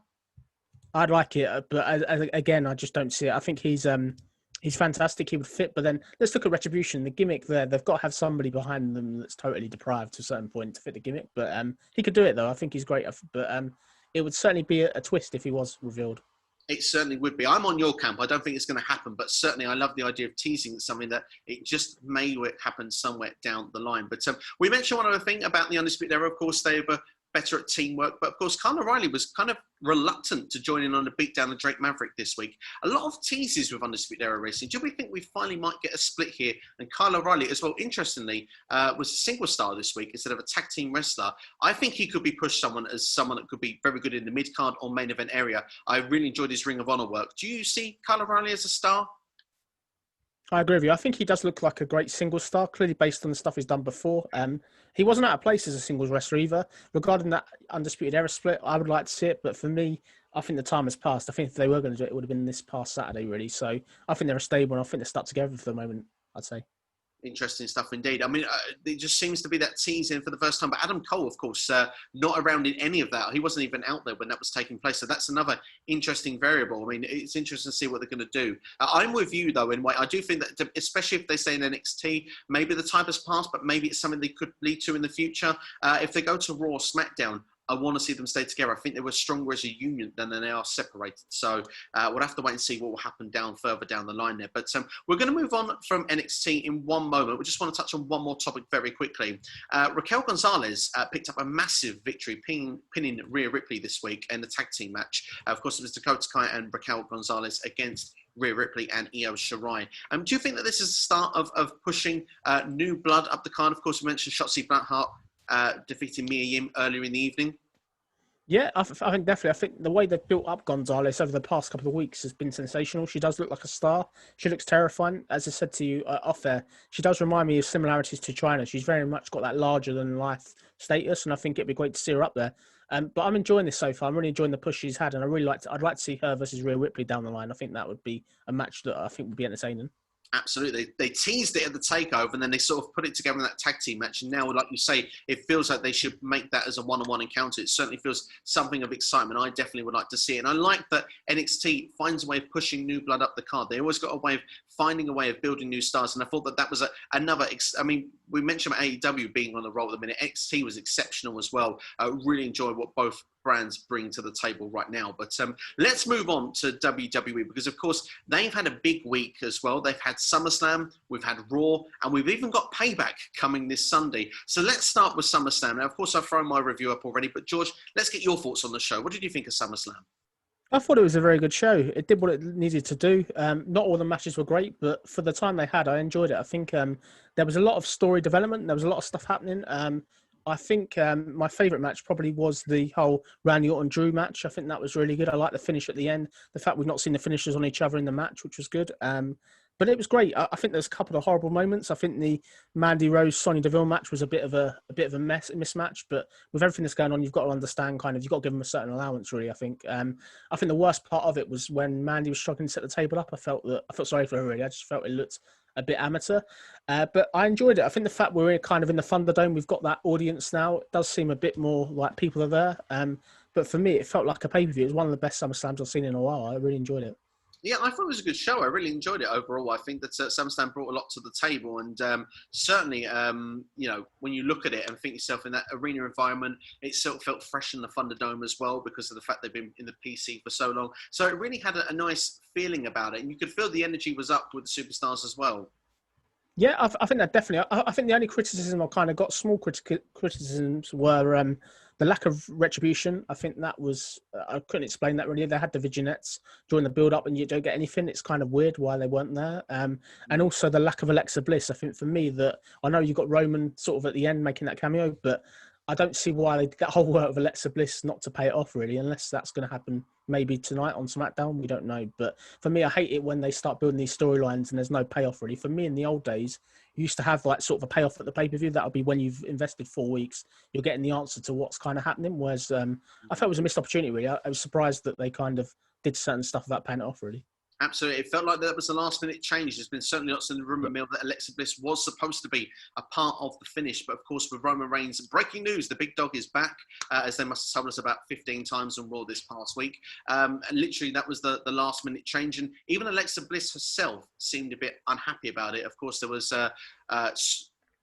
Speaker 2: I'd like it, but again, I just don't see it. I think he's fantastic. He would fit, but then let's look at Retribution. The gimmick there, they've got to have somebody behind them that's totally deprived to a certain point to fit the gimmick. But he could do it, though. I think he's great. But it would certainly be a twist if he was revealed.
Speaker 1: It certainly would be. I'm on your camp. I don't think it's going to happen, but certainly I love the idea of teasing something that it just may happen somewhere down the line. But we mentioned one other thing about the Undisputed Era. Of course, they were better at teamwork. But of course, Kyle O'Reilly was kind of reluctant to join in on the beatdown of Drake Maverick this week. A lot of teases with Undisputed Era Racing. Do we think we finally might get a split here? And Kyle O'Reilly, as well, interestingly, was a single star this week instead of a tag team wrestler. I think he could be pushed as someone that could be very good in the mid-card or main event area. I really enjoyed his Ring of Honor work. Do you see Kyle O'Reilly as a star?
Speaker 2: I agree with you. I think he does look like a great singles star, clearly based on the stuff he's done before. He wasn't out of place as a singles wrestler either. Regarding that Undisputed Era split, I would like to see it, but for me, I think the time has passed. I think if they were going to do it, it would have been this past Saturday, really. So I think they're a stable, and I think they're stuck together for the moment, I'd say.
Speaker 1: Interesting stuff indeed. I mean, it just seems to be that teasing for the first time. But Adam Cole, of course, not around in any of that. He wasn't even out there when that was taking place. So that's another interesting variable. I mean, it's interesting to see what they're going to do. I'm with you, though, in way. I do think that, especially if they stay in NXT, maybe the time has passed, but maybe it's something they could lead to in the future. If they go to Raw or SmackDown, I want to see them stay together. I think they were stronger as a union than they are separated. So we'll have to wait and see what will happen further down the line there. But we're going to move on from NXT in one moment. We just want to touch on one more topic very quickly. Raquel Gonzalez picked up a massive victory, pinning Rhea Ripley this week in the tag team match. Of course, it was Dakota Kai and Raquel Gonzalez against Rhea Ripley and Io Shirai. Do you think that this is the start of pushing new blood up the card? Of course, we mentioned Shotzi Blackheart defeating Mia Yim earlier in the evening.
Speaker 2: Yeah, I think definitely. I think the way they've built up Gonzalez over the past couple of weeks has been sensational. She does look like a star. She looks terrifying. As I said to you off there, she does remind me of similarities to China. She's very much got that larger-than-life status, and I think it'd be great to see her up there. But I'm enjoying this so far. I'm really enjoying the push she's had, and I'd like to see her versus Rhea Ripley down the line. I think that would be a match that I think would be entertaining.
Speaker 1: Absolutely. They teased it at the takeover and then they sort of put it together in that tag team match. And now, like you say, it feels like they should make that as a one-on-one encounter. It certainly feels something of excitement. I definitely would like to see it. And I like that NXT finds a way of pushing new blood up the card. They always got a way of finding a way of building new stars. And I thought that was another, I mean, we mentioned AEW being on the roll at the minute. NXT was exceptional as well. I really enjoy what both brands bring to the table right now. But let's move on to WWE because, of course, they've had a big week as well. They've had SummerSlam, we've had Raw, and we've even got Payback coming this Sunday. So let's start with SummerSlam. Now, of course, I've thrown my review up already, but George, let's get your thoughts on the show. What did you think of SummerSlam?
Speaker 2: I thought it was a very good show. It did what it needed to do. Not all the matches were great, but for the time they had, I enjoyed it. I think there was a lot of story development. There was a lot of stuff happening. I think my favourite match probably was the whole Randy Orton-Drew match. I think that was really good. I like the finish at the end. The fact we've not seen the finishers on each other in the match, which was good. But it was great. I think there's a couple of horrible moments. I think the Mandy Rose-Sonya Deville match was a bit of a mismatch. But with everything that's going on, you've got to understand you've got to give them a certain allowance, really, I think. I think the worst part of it was when Mandy was struggling to set the table up. I felt sorry for her, really. I just felt it looked a bit amateur. But I enjoyed it. I think the fact we're kind of in the Thunderdome, we've got that audience now. It does seem a bit more like people are there. But for me, it felt like a pay-per-view. It was one of the best SummerSlams I've seen in a while. I really enjoyed it.
Speaker 1: Yeah, I thought it was a good show. I really enjoyed it overall. I think that SummerSlam brought a lot to the table. And certainly, when you look at it and think yourself in that arena environment, it sort of felt fresh in the Thunderdome as well because of the fact they've been in the PC for so long. So it really had a nice feeling about it. And you could feel the energy was up with the superstars as well.
Speaker 2: Yeah, I think that definitely. I think the only criticism I kind of got, small criticisms, were the lack of retribution. I think that was, I couldn't explain that really. They had the vignettes during the build-up and you don't get anything. It's kind of weird why they weren't there. And also the lack of Alexa Bliss. I think for me that, I know you got Roman sort of at the end making that cameo, but I don't see why they did that whole work of Alexa Bliss not to pay it off really, unless that's going to happen maybe tonight on SmackDown. We don't know. But for me, I hate it when they start building these storylines and there's no payoff really. For me, in the old days, you used to have like sort of a payoff at the pay-per-view. That'll be when you've invested 4 weeks, you're getting the answer to what's kind of happening. Whereas I felt it was a missed opportunity really. I was surprised that they kind of did certain stuff without paying it off really.
Speaker 1: Absolutely. It felt like that was the last minute change. There's been certainly lots in the rumour mill that Alexa Bliss was supposed to be a part of the finish. But of course, with Roman Reigns, breaking news, the big dog is back, as they must have told us about 15 times on Raw this past week. And literally, that was the last minute change. And even Alexa Bliss herself seemed a bit unhappy about it. Of course, there was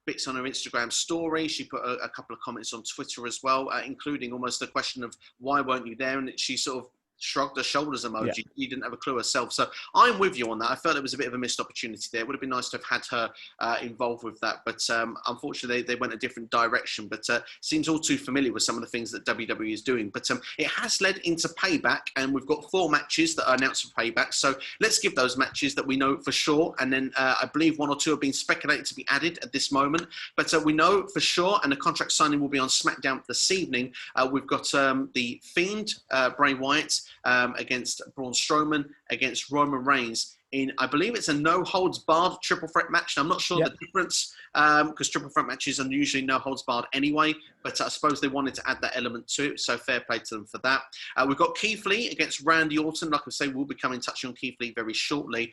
Speaker 1: bits on her Instagram story. She put a couple of comments on Twitter as well, including almost a question of why weren't you there? And she sort of shrugged her shoulders emoji. Yeah. She didn't have a clue herself. So I'm with you on that. I felt it was a bit of a missed opportunity there. It would have been nice to have had her involved with that. But unfortunately, they went a different direction. But seems all too familiar with some of the things that WWE is doing. But it has led into Payback. And we've got 4 matches that are announced for Payback. So let's give those matches that we know for sure. And then I believe 1 or 2 have been speculated to be added at this moment. But we know for sure, and the contract signing will be on SmackDown this evening. We've got the Fiend, Bray Wyatt, against Braun Strowman, against Roman Reigns in, I believe it's a no-holds-barred triple threat match. And I'm not sure the difference, because triple threat matches are usually no-holds-barred anyway, but I suppose they wanted to add that element to it, so fair play to them for that. We've got Keithley against Randy Orton. Like I say, we'll be coming touching on Keithley very shortly.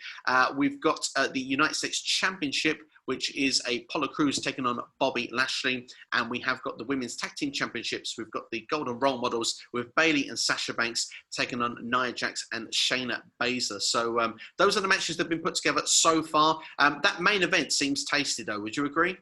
Speaker 1: We've got the United States Championship, which is Apollo Crews taking on Bobby Lashley. And we have got the Women's Tag Team Championships. We've got the Golden Role Models with Bayley and Sasha Banks taking on Nia Jax and Shayna Baszler. So those are the matches that have been put together so far. That main event seems tasty, though. Would you agree?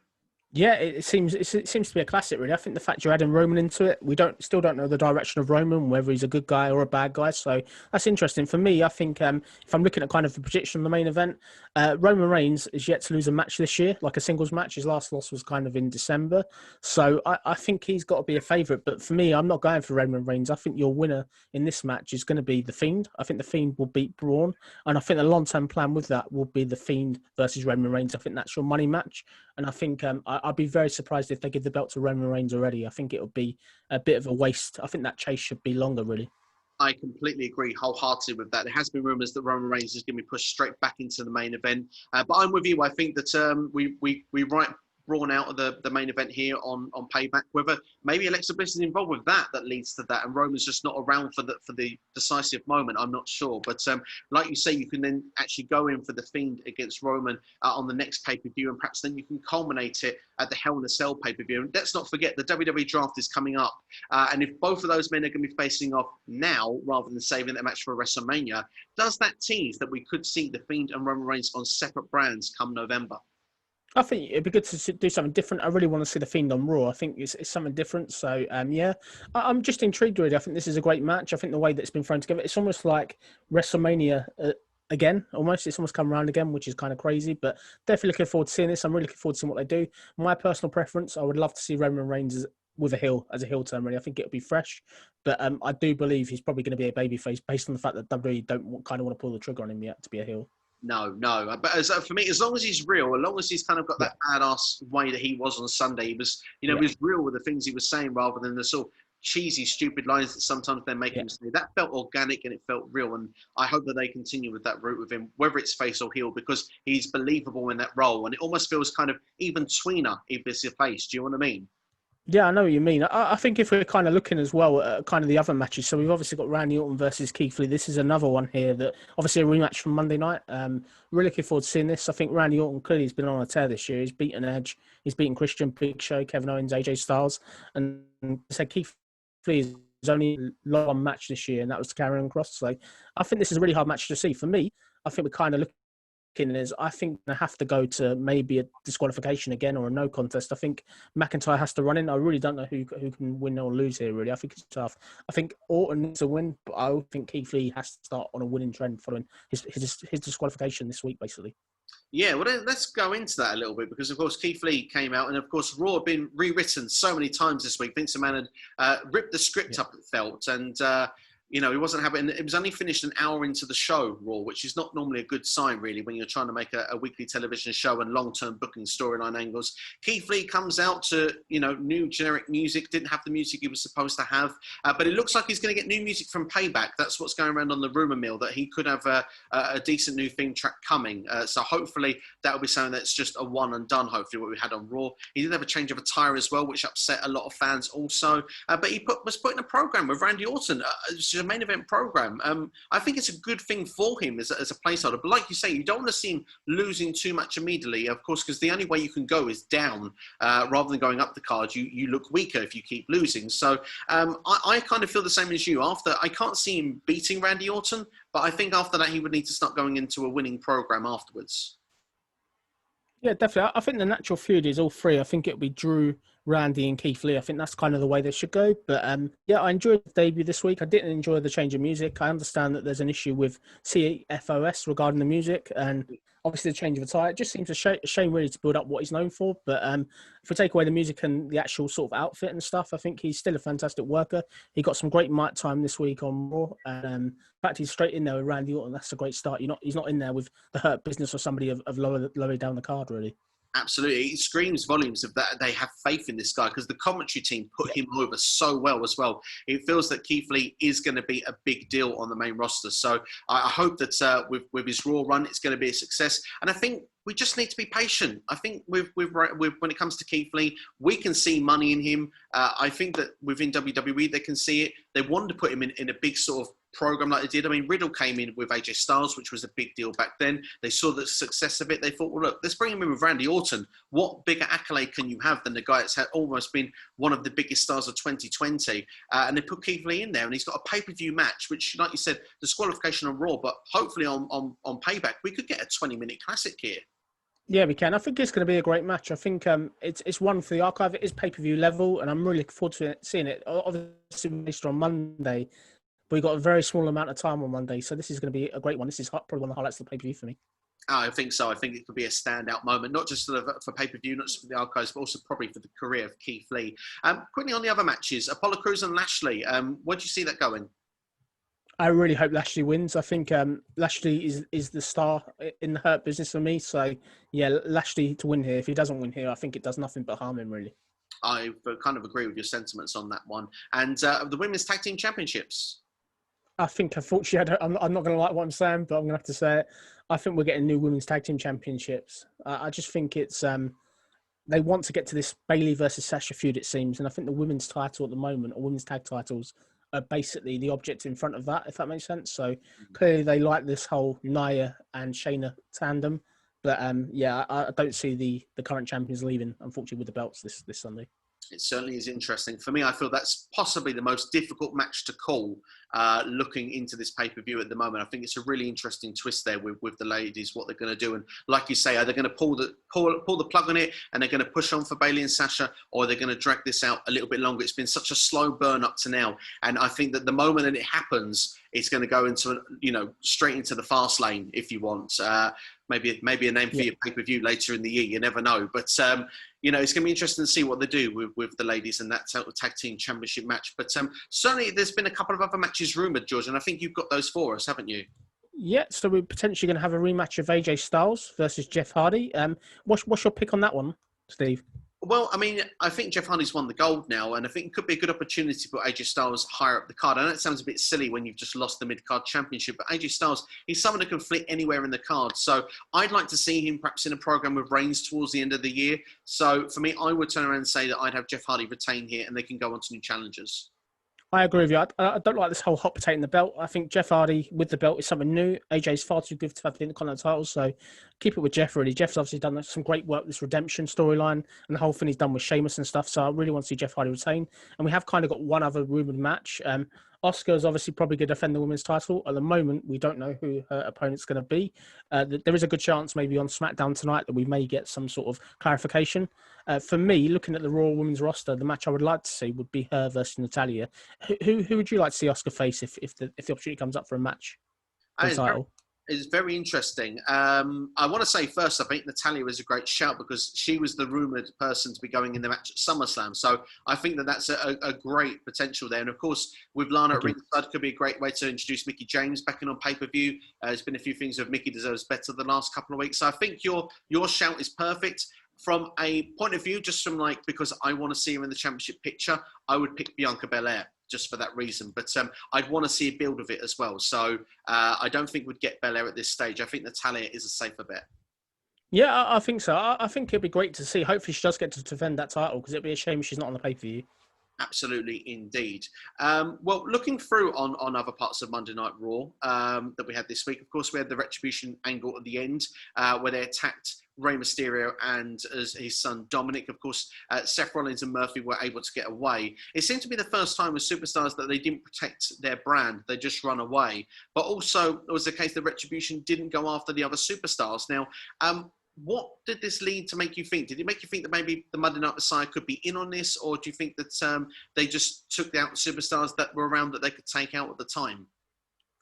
Speaker 2: Yeah, it seems to be a classic, really. I think the fact you're adding Roman into it, we still don't know the direction of Roman, whether he's a good guy or a bad guy. So that's interesting for me. I think if I'm looking at kind of the prediction of the main event, Roman Reigns is yet to lose a match this year, like a singles match. His last loss was kind of in December, so I think he's got to be a favourite. But for me, I'm not going for Roman Reigns. I think your winner in this match is going to be the Fiend. I think the Fiend will beat Braun, and I think the long-term plan with that will be the Fiend versus Roman Reigns. I think that's your money match, and I think I'd be very surprised if they give the belt to Roman Reigns already. I think it would be a bit of a waste. I think that chase should be longer, really.
Speaker 1: I completely agree wholeheartedly with that. There has been rumours that Roman Reigns is going to be pushed straight back into the main event. But I'm with you. I think that we write Braun out of the main event here on Payback. Whether maybe Alexa Bliss is involved with that leads to that, and Roman's just not around for the decisive moment. I'm not sure, but like you say, you can then actually go in for the Fiend against Roman on the next pay-per-view, and perhaps then you can culminate it at the Hell in a Cell pay-per-view. And let's not forget the WWE draft is coming up, and if both of those men are going to be facing off now rather than saving that match for WrestleMania, does that tease that we could see the Fiend and Roman Reigns on separate brands come November?
Speaker 2: I think it'd be good to do something different. I really want to see the Fiend on Raw. I think it's something different. So, yeah, I'm just intrigued, really. I think this is a great match. I think the way that it's been thrown together, it's almost like WrestleMania again, almost. It's almost come around again, which is kind of crazy. But definitely looking forward to seeing this. I'm really looking forward to seeing what they do. My personal preference, I would love to see Roman Reigns as a heel turn, really. I think it'll be fresh. But I do believe he's probably going to be a babyface based on the fact that WWE don't kind of want to pull the trigger on him yet to be a heel.
Speaker 1: No. But for me, as long as he's real, as long as he's kind of got that badass way that he was on Sunday, he was, he was real with the things he was saying rather than the sort of cheesy, stupid lines that sometimes they make him say. That felt organic and it felt real. And I hope that they continue with that route with him, whether it's face or heel, because he's believable in that role. And it almost feels kind of even tweener if it's a face. Do you know what I mean?
Speaker 2: Yeah, I know what you mean. I think if we're kind of looking as well at kind of the other matches, so we've obviously got Randy Orton versus Keithley. This is another one here that obviously a rematch from Monday night. Really looking forward to seeing this. I think Randy Orton clearly has been on a tear this year. He's beaten Edge, he's beaten Christian, Big Show, Kevin Owens, AJ Styles, and I said Keithley is only one match this year, and that was to Karrion Kross. So I think this is a really hard match to see. For me, I think we're kind of looking is I think they have to go to maybe a disqualification again or a no contest. I think McIntyre has to run in. I really don't know who can win or lose here, really. I think it's tough. I think Orton needs to win, but I think Keithley has to start on a winning trend following his disqualification this week, basically. Yeah,
Speaker 1: well, let's go into that a little bit because, of course, Keithley came out and, of course, Raw had been rewritten so many times this week. Vince McMahon had ripped the script up, it felt, and he wasn't having. It was only finished an hour into the show, Raw, which is not normally a good sign, really, when you're trying to make a weekly television show and long-term booking storyline angles. Keithley comes out to, new generic music. Didn't have the music he was supposed to have, but it looks like he's going to get new music from Payback. That's what's going around on the rumor mill, that he could have a decent new theme track coming. So hopefully that'll be something that's just a one and done. Hopefully, what we had on Raw. He did have a change of attire as well, which upset a lot of fans also. But he was put in a program with Randy Orton. A main event program. I think it's a good thing for him as a placeholder. But like you say, you don't want to see him losing too much immediately, of course, because the only way you can go is down rather than going up the card. You look weaker if you keep losing. So I kind of feel the same as you. I can't see him beating Randy Orton, but I think after that he would need to start going into a winning program afterwards.
Speaker 2: Yeah, definitely. I think the natural feud is all three. I think it'll be Drew, Randy and Keithley. I think that's kind of the way they should go. But I enjoyed the debut this week. I didn't enjoy the change of music. I understand that there's an issue with CFOS regarding the music and obviously the change of attire. It just seems a shame really to build up what he's known for. But if we take away the music and the actual sort of outfit and stuff, I think he's still a fantastic worker. He got some great mic time this week on Raw. And in fact, he's straight in there with Randy Orton. That's a great start. He's not in there with the Hurt Business or somebody of lower down the card, really.
Speaker 1: Absolutely. It screams volumes of that they have faith in this guy, because the commentary team put him over so well as well. It feels that Keithley is going to be a big deal on the main roster. So I hope that with his Raw run, it's going to be a success. And I think we just need to be patient. I think with when it comes to Keithley, we can see money in him. I think that within WWE, they can see it. They wanted to put him in a big sort of program like they did. I mean, Riddle came in with AJ Styles, which was a big deal back then. They saw the success of it. They thought, well, look, let's bring him in with Randy Orton. What bigger accolade can you have than the guy that's had almost been one of the biggest stars of 2020? And they put Keithley in there, and he's got a pay-per-view match, which, like you said, disqualification on Raw, but hopefully on Payback, we could get a 20-minute classic here.
Speaker 2: Yeah, we can. I think it's going to be a great match. I think it's one for the archive. It is pay-per-view level, and I'm really looking forward to seeing it. Obviously, released on Monday. We got a very small amount of time on Monday, so this is going to be a great one. This is probably one of the highlights of the pay-per-view for me.
Speaker 1: I think so. I think it could be a standout moment, not just for pay-per-view, not just for the archives, but also probably for the career of Keith Lee. Quickly on the other matches, Apollo Crews and Lashley. Where do you see that going?
Speaker 2: I really hope Lashley wins. I think Lashley is the star in the Hurt business for me. So, yeah, Lashley to win here. If he doesn't win here, I think it does nothing but harm him, really.
Speaker 1: I kind of agree with your sentiments on that one. And the Women's Tag Team Championships.
Speaker 2: I think, unfortunately, I'm not going to like what I'm saying, but I'm going to have to say it. I think we're getting new Women's Tag Team Championships. I just think it's... they want to get to this Bayley versus Sasha feud, it seems. And I think the women's title at the moment, or women's tag titles, are basically the object in front of that, if that makes sense. So clearly they like this whole Nia and Shayna tandem. But yeah, I don't see the current champions leaving, unfortunately, with the belts this Sunday.
Speaker 1: It certainly is interesting. For me, I feel that's possibly the most difficult match to call looking into this pay-per-view at the moment. I think it's a really interesting twist there with the ladies, what they're going to do. And like you say, are they going to pull the plug on it and they're going to push on for Bayley and Sasha, or are they going to drag this out a little bit longer? It's been such a slow burn up to now. And I think that the moment that it happens, it's going to go into, straight into the fast lane, if you want. Maybe a name for your pay-per-view later in the year. You never know. But, it's going to be interesting to see what they do with the ladies in that tag team championship match. But certainly there's been a couple of other matches rumoured, George, and I think you've got those for us, haven't you?
Speaker 2: Yeah, so we're potentially going to have a rematch of AJ Styles versus Jeff Hardy. What's your pick on that one, Steve?
Speaker 1: Well, I mean, I think Jeff Hardy's won the gold now, and I think it could be a good opportunity to put AJ Styles higher up the card. I know it sounds a bit silly when you've just lost the mid-card championship, but AJ Styles, he's someone who can flit anywhere in the card. So I'd like to see him perhaps in a program with Reigns towards the end of the year. So for me, I would turn around and say that I'd have Jeff Hardy retain here, and they can go on to new challengers.
Speaker 2: I agree with you. I don't like this whole hot potato in the belt. I think Jeff Hardy with the belt is something new. AJ's far too good to have the Intercontinental title, so keep it with Jeff, really. Jeff's obviously done some great work, this redemption storyline, and the whole thing he's done with Sheamus and stuff, so I really want to see Jeff Hardy retain. And we have kind of got one other rumoured match. Oscar is obviously probably going to defend the women's title. At the moment, we don't know who her opponent's going to be. There is a good chance maybe on SmackDown tonight that we may get some sort of clarification. For me, looking at the Raw women's roster, the match I would like to see would be her versus Natalya. Who would you like to see Oscar face if the opportunity comes up for a match for the title?
Speaker 1: It's very interesting. I want to say first, I think Natalya was a great shout because she was the rumoured person to be going in the match at SummerSlam. So I think that that's a great potential there. And of course, with Lana at ringside, could be a great way to introduce Mickie James back in on pay-per-view. There's been a few things with Mickie deserves better the last couple of weeks. So I think your shout is perfect. From a point of view, just from because I want to see her in the championship picture, I would pick Bianca Belair just for that reason. But I'd want to see a build of it as well. So I don't think we'd get Belair at this stage. I think Natalya is a safer bet. Yeah,
Speaker 2: I think so. I think it'd be great to see. Hopefully she does get to defend that title because it'd be a shame she's not on the pay-per-view.
Speaker 1: Absolutely, indeed. Well, looking through on other parts of Monday Night Raw that we had this week, of course, we had the Retribution angle at the end where they attacked Rey Mysterio and his son Dominic. Of course, Seth Rollins and Murphy were able to get away. It seemed to be the first time with superstars that they didn't protect their brand. They just run away. But also, it was the case that Retribution didn't go after the other superstars. Now, what did this lead to make you think? Did it make you think that maybe the Monday Night Messiah could be in on this? Or do you think that they just took out the superstars that were around that they could take out at the time?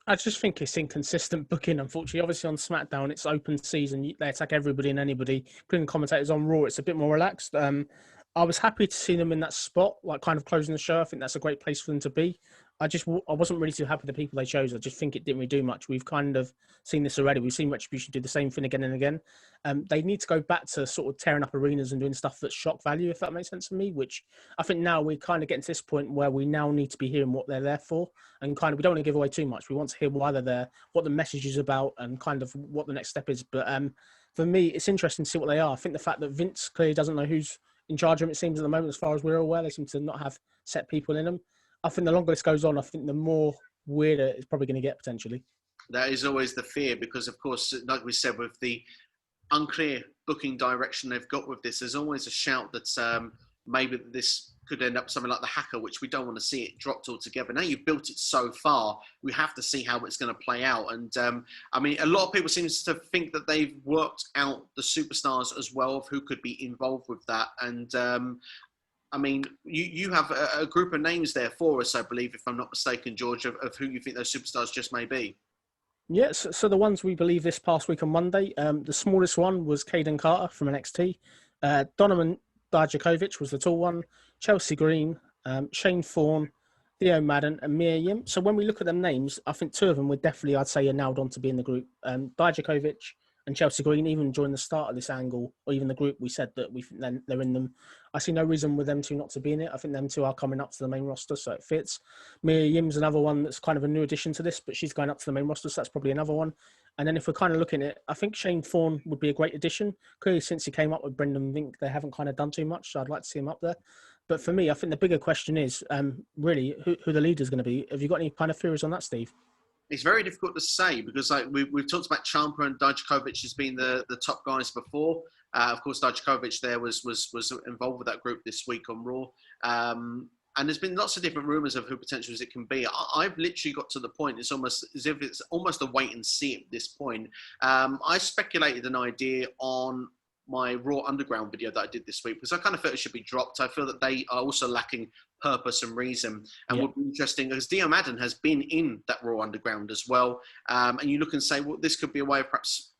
Speaker 2: I just think it's inconsistent booking, unfortunately. Obviously, on SmackDown, it's open season. They attack everybody and anybody, including commentators. On Raw, it's a bit more relaxed. I was happy to see them in that spot, kind of closing the show. I think that's a great place for them to be. I wasn't really too happy with the people they chose. I just think it didn't really do much. We've kind of seen this already. We've seen Retribution do the same thing again and again. They need to go back to sort of tearing up arenas and doing stuff that's shock value, if that makes sense to me, which I think now we're kind of getting to this point where we now need to be hearing what they're there for, and kind of, we don't want to give away too much. We want to hear why they're there, what the message is about, and kind of what the next step is. But for me, it's interesting to see what they are. I think the fact that Vince clearly doesn't know who's in charge of them, it seems at the moment, as far as we're aware, they seem to not have set people in them. I think the longer this goes on, I think the more weirder it's probably going to get potentially.
Speaker 1: That is always the fear because, of course, like we said, with the unclear booking direction they've got with this, there's always a shout that maybe this could end up something like the Hacker, which we don't want to see it dropped altogether. Now you've built it so far, we have to see how it's going to play out. And I mean, a lot of people seem to think that they've worked out the superstars as well of who could be involved with that. And I mean, you have a group of names there for us, I believe, if I'm not mistaken, George, of who you think those superstars just may be.
Speaker 2: Yes, so the ones we believe this past week on Monday, the smallest one was Caden Carter from NXT. Donovan Dijakovic was the tall one. Chelsea Green, Shane Thorne, Theo Madden, and Mia Yim. So when we look at them names, I think two of them would definitely, I'd say, are nailed on to be in the group. Dijakovic and Chelsea Green, even during the start of this angle, or even the group, we said that we think they're in them. I see no reason with them two not to be in it. I think them two are coming up to the main roster, so it fits. Mia Yim's another one that's kind of a new addition to this, but she's going up to the main roster, so that's probably another one. And then if we're kind of looking at it, I think Shane Thorne would be a great addition. Clearly, since he came up with Brendan Vink, they haven't kind of done too much, so I'd like to see him up there. But for me, I think the bigger question is really who the leader's going to be. Have you got any kind of theories on that, Steve?
Speaker 1: It's very difficult to say because like we've talked about Ciampa and Dijakovic as being the top guys before. Of course, Dijakovic there was involved with that group this week on Raw. And there's been lots of different rumours of who potentials it can be. I've literally got to the point, it's almost as if it's almost a wait and see at this point. I speculated an idea on my Raw Underground video that I did this week because I kind of felt it should be dropped. I feel that they are also lacking purpose and reason, and would be interesting because Theo Madden has been in that Raw Underground as well. And you look and say, well, this could be a way of perhaps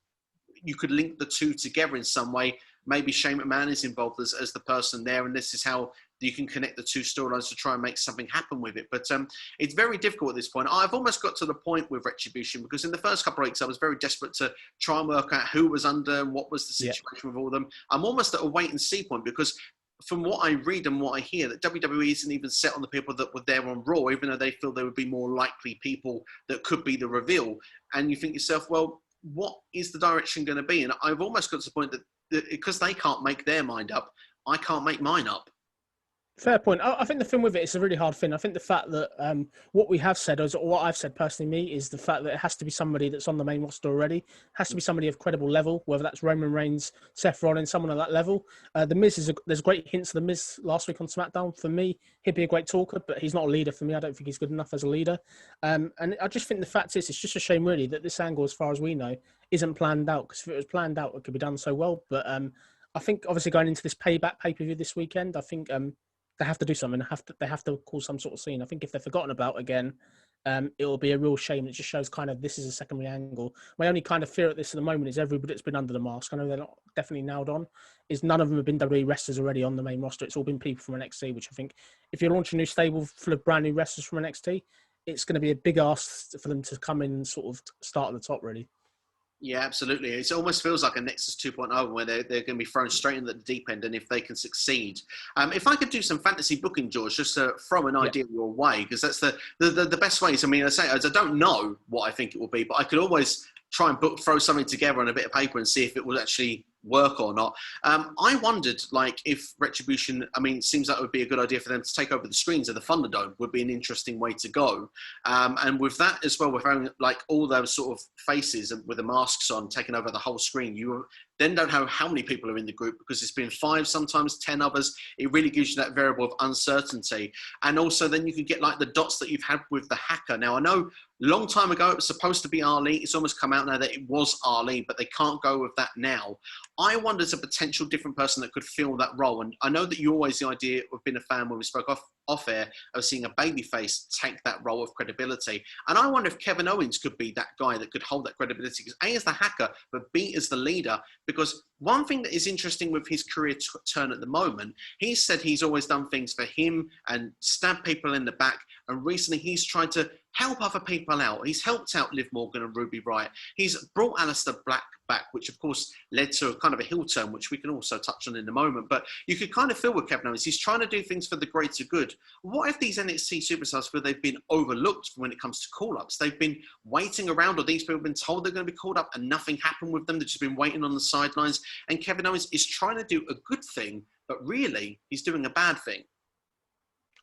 Speaker 1: you could link the two together in some way. Maybe Shane McMahon is involved as the person there, and this is how you can connect the two storylines to try and make something happen with it. But it's very difficult at this point. I've almost got to the point with Retribution because in the first couple of weeks, I was very desperate to try and work out who was under and what was the situation with all of them. I'm almost at a wait and see point because from what I read and what I hear, that WWE isn't even set on the people that were there on Raw, even though they feel there would be more likely people that could be the reveal. And you think to yourself, well, what is the direction going to be? And I've almost got to the point that because they can't make their mind up, I can't make mine up.
Speaker 2: Fair point. I think the thing with it, it's a really hard thing. I think the fact that what we have said, or what I've said personally, me, is the fact that it has to be somebody that's on the main roster already. It has to be somebody of credible level, whether that's Roman Reigns, Seth Rollins, someone at that level. The Miz, there's great hints of the Miz last week on SmackDown. For me, he'd be a great talker, but he's not a leader for me. I don't think he's good enough as a leader. And I just think the fact is, it's just a shame, really, that this angle, as far as we know, isn't planned out. Because if it was planned out, it could be done so well. But I think, obviously, going into this Payback pay-per-view this weekend, I think they have to do something. They have to cause some sort of scene. I think if they're forgotten about again, it will be a real shame. It just shows kind of this is a secondary angle. My only kind of fear at this at the moment is everybody that's been under the mask. I know they're not definitely nailed on. Is none of them have been WWE wrestlers already on the main roster. It's all been people from NXT, which I think if you're launching a new stable full of brand new wrestlers from NXT, it's going to be a big ask for them to come in and sort of start at the top, really.
Speaker 1: Yeah, absolutely. It almost feels like a Nexus 2.0 where they're going to be thrown straight into the deep end, and if they can succeed. If I could do some fantasy booking, George, just to throw an idea your way, because that's the best ways. I mean, I don't know what I think it will be, but I could always try and throw something together on a bit of paper and see if it will actually work or not. I wondered, like, if Retribution, I mean, it seems like it would be a good idea for them to take over the screens of the Thunderdome would be an interesting way to go. And with that as well, with having like all those sort of faces with the masks on, taking over the whole screen, you then don't know how many people are in the group because it's been 5, sometimes 10 others. It really gives you that variable of uncertainty. And also then you can get like the dots that you've had with the Hacker. Now, I know Long time ago, it was supposed to be Ali. It's almost come out now that it was Ali, but they can't go with that now. I wonder as a potential different person that could fill that role. And I know that you always the idea of being a fan when we spoke off air of seeing a babyface take that role of credibility. And I wonder if Kevin Owens could be that guy that could hold that credibility. Because A, as the hacker, but B, as the leader. Because one thing that is interesting with his career turn at the moment, he said he's always done things for him and stabbed people in the back. And recently he's tried to help other people out. He's helped out Liv Morgan and Ruby Riott. He's brought Aleister Black back, which of course led to a kind of a heel turn, which we can also touch on in a moment. But you could kind of feel with Kevin Owens, he's trying to do things for the greater good. What if these NXT superstars feel they've been overlooked when it comes to call-ups? They've been waiting around, or these people have been told they're going to be called up and nothing happened with them. They've just been waiting on the sidelines. And Kevin Owens is trying to do a good thing, but really he's doing a bad thing.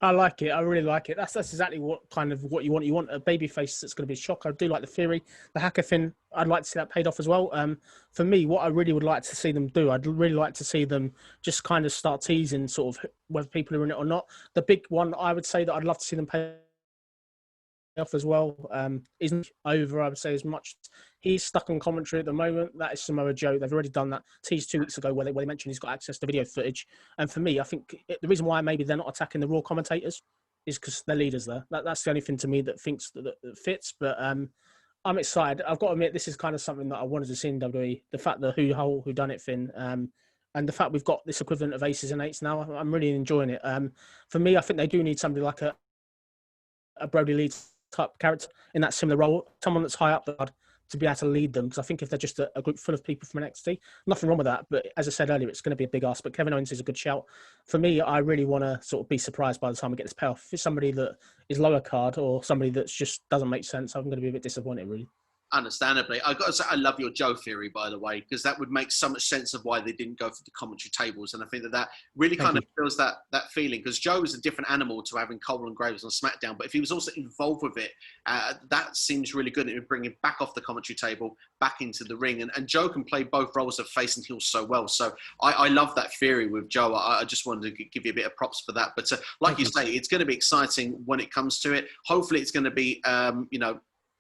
Speaker 2: I like it. I really like it. That's exactly what you want. You want a babyface that's going to be a shock. I do like the theory, the hacker thing. I'd like to see that paid off as well. For me, what I really would like to see them do, I'd really like to see them just kind of start teasing sort of whether people are in it or not. The big one I would say that I'd love to see them pay off as well isn't over, I would say, as much. He's stuck on commentary at the moment. That is Samoa Joe. They've already done that tease 2 weeks ago where they mentioned he's got access to video footage. And for me, I think the reason why maybe they're not attacking the Raw commentators is because their leader's there. That's the only thing to me that thinks that fits. But I'm excited. I've got to admit, this is kind of something that I wanted to see in WWE. The fact that who done it thing. And the fact we've got this equivalent of aces and eights now, I'm really enjoying it. For me, I think they do need somebody like a Brodie Lee type character in that similar role, someone that's high up the card to be able to lead them. Because I think if they're just a group full of people from NXT, nothing wrong with that. But as I said earlier, it's going to be a big ask. But Kevin Owens is a good shout. For me, I really want to sort of be surprised by the time we get this payoff. If it's somebody that is lower card or somebody that just doesn't make sense, I'm going to be a bit disappointed, really.
Speaker 1: Understandably. I've got to say, I love your Joe theory, by the way, because that would make so much sense of why they didn't go for the commentary tables. And I think that really kind of feels that feeling, because Joe is a different animal to having Cole and Graves on SmackDown. But if he was also involved with it, that seems really good. It would bring him back off the commentary table, back into the ring. And Joe can play both roles of face and heel so well. So I love that theory with Joe. I just wanted to give you a bit of props for that. But like you say, it's going to be exciting when it comes to it. Hopefully it's going to be,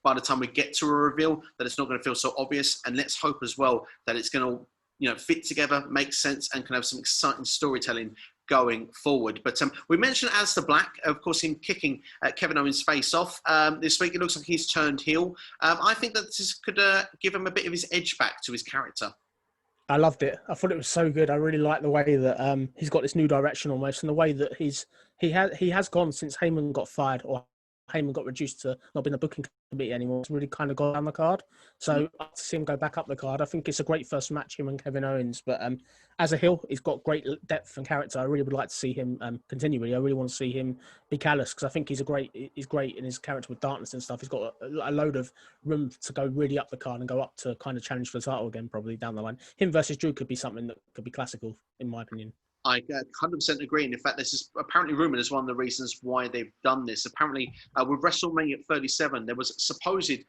Speaker 1: by the time we get to a reveal, that it's not going to feel so obvious. And let's hope as well that it's going to, fit together, make sense, and can have some exciting storytelling going forward. But we mentioned Aleister Black, of course, him kicking Kevin Owens' face off this week. It looks like he's turned heel. I think that this could give him a bit of his edge back to his character.
Speaker 2: I loved it. I thought it was so good. I really like the way that he's got this new direction almost, and the way that he has gone since Heyman got fired, or Heyman got reduced to not being a booking committee anymore. It's really kind of gone down the card. So to see him go back up the card, I think it's a great first match, him and Kevin Owens. But as a heel, he's got great depth and character. I really would like to see him continue. Really, I really want to see him be callous, because I think he's great in his character with darkness and stuff. He's got a load of room to go really up the card and go up to kind of challenge for the title again, probably down the line. Him versus Drew could be something that could be classical, in my opinion.
Speaker 1: I 100% agree. And in fact, this is apparently rumoured as one of the reasons why they've done this. Apparently, with WrestleMania 37, there was a supposed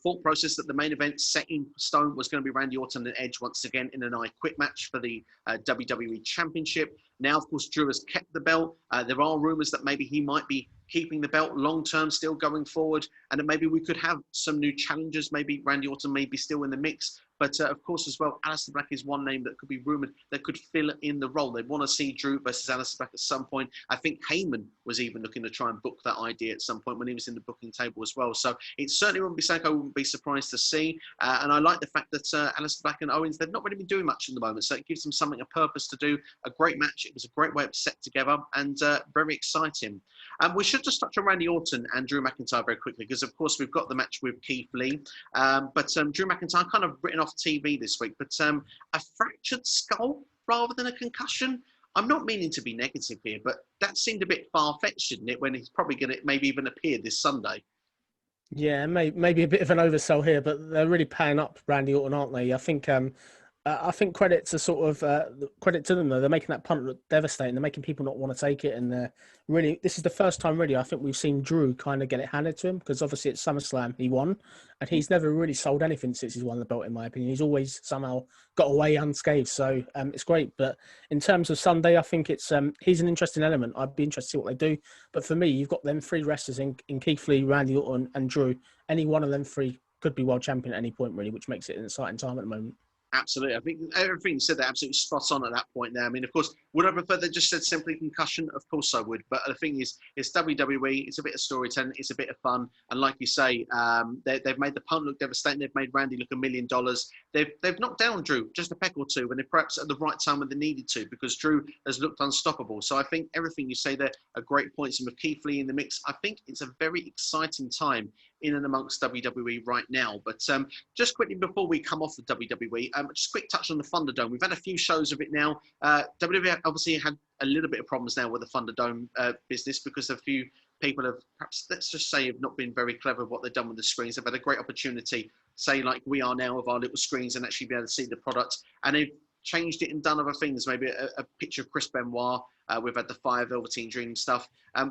Speaker 1: thought process that the main event set in stone was going to be Randy Orton and Edge once again in an I Quit match for the WWE Championship. Now, of course, Drew has kept the belt. There are rumours that maybe he might be keeping the belt long-term still going forward, and that maybe we could have some new challengers. Maybe Randy Orton may be still in the mix. But of course, as well, Aleister Black is one name that could be rumoured that could fill in the role. They want to see Drew versus Aleister Black at some point. I think Heyman was even looking to try and book that idea at some point when he was in the booking table as well. So it certainly wouldn't be something I wouldn't be surprised to see. And I like the fact that Aleister Black and Owens, they've not really been doing much at the moment. So it gives them something, a purpose to do. A great match. It was a great way of set together and very exciting. We should just touch on Randy Orton and Drew McIntyre very quickly, because of course we've got the match with Keithley. But Drew McIntyre kind of written off TV this week, but a fractured skull rather than a concussion. I'm not meaning to be negative here, but that seemed a bit far-fetched, didn't it, when he's probably going to maybe even appear this Sunday?
Speaker 2: Yeah, maybe a bit of an oversell here, but they're really paying up Randy Orton, aren't they? I think I think credit to them though. They're making that punt look devastating. They're making people not want to take it, and really, this is the first time really I think we've seen Drew kind of get it handed to him, because obviously at SummerSlam he won, and he's never really sold anything since he's won the belt. In my opinion, he's always somehow got away unscathed. So it's great. But in terms of Sunday, I think it's he's an interesting element. I'd be interested to see what they do. But for me, you've got them three wrestlers in Keithley, Randy Orton, and Drew. Any one of them three could be world champion at any point really, which makes it an exciting time at the moment.
Speaker 1: Absolutely. I think everything you said there absolutely spot on at that point there. I mean, of course, would I prefer they just said simply concussion? Of course I would. But the thing is, it's WWE. It's a bit of storytelling. It's a bit of fun. And like you say, they've made the punt look devastating. They've made Randy look $1 million. They've knocked down Drew just a peck or two, when they perhaps at the right time when they needed to, because Drew has looked unstoppable. So I think everything you say there are great points. And with Keithley in the mix, I think it's a very exciting time in and amongst WWE right now. But just quickly before we come off the WWE, just quick touch on the Thunderdome. We've had a few shows of it now. WWE obviously had a little bit of problems now with the Thunderdome business, because a few people have perhaps, let's just say, have not been very clever with what they've done with the screens. They've had a great opportunity, say like we are now, with our little screens, and actually be able to see the product. And they've changed it and done other things, maybe a picture of Chris Benoit. We've had the Fire Velveteen Dream stuff.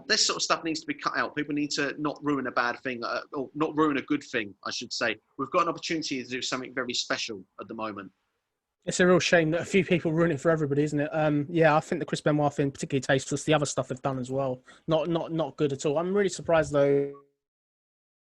Speaker 1: This sort of stuff needs to be cut out. People need to not ruin a bad thing, or not ruin a good thing, I should say. We've got an opportunity to do something very special at the moment.
Speaker 2: It's a real shame that a few people ruin it for everybody, isn't it? Yeah, I think the Chris Benoit thing particularly tasteless. The other stuff they've done as well, not good at all. I'm really surprised though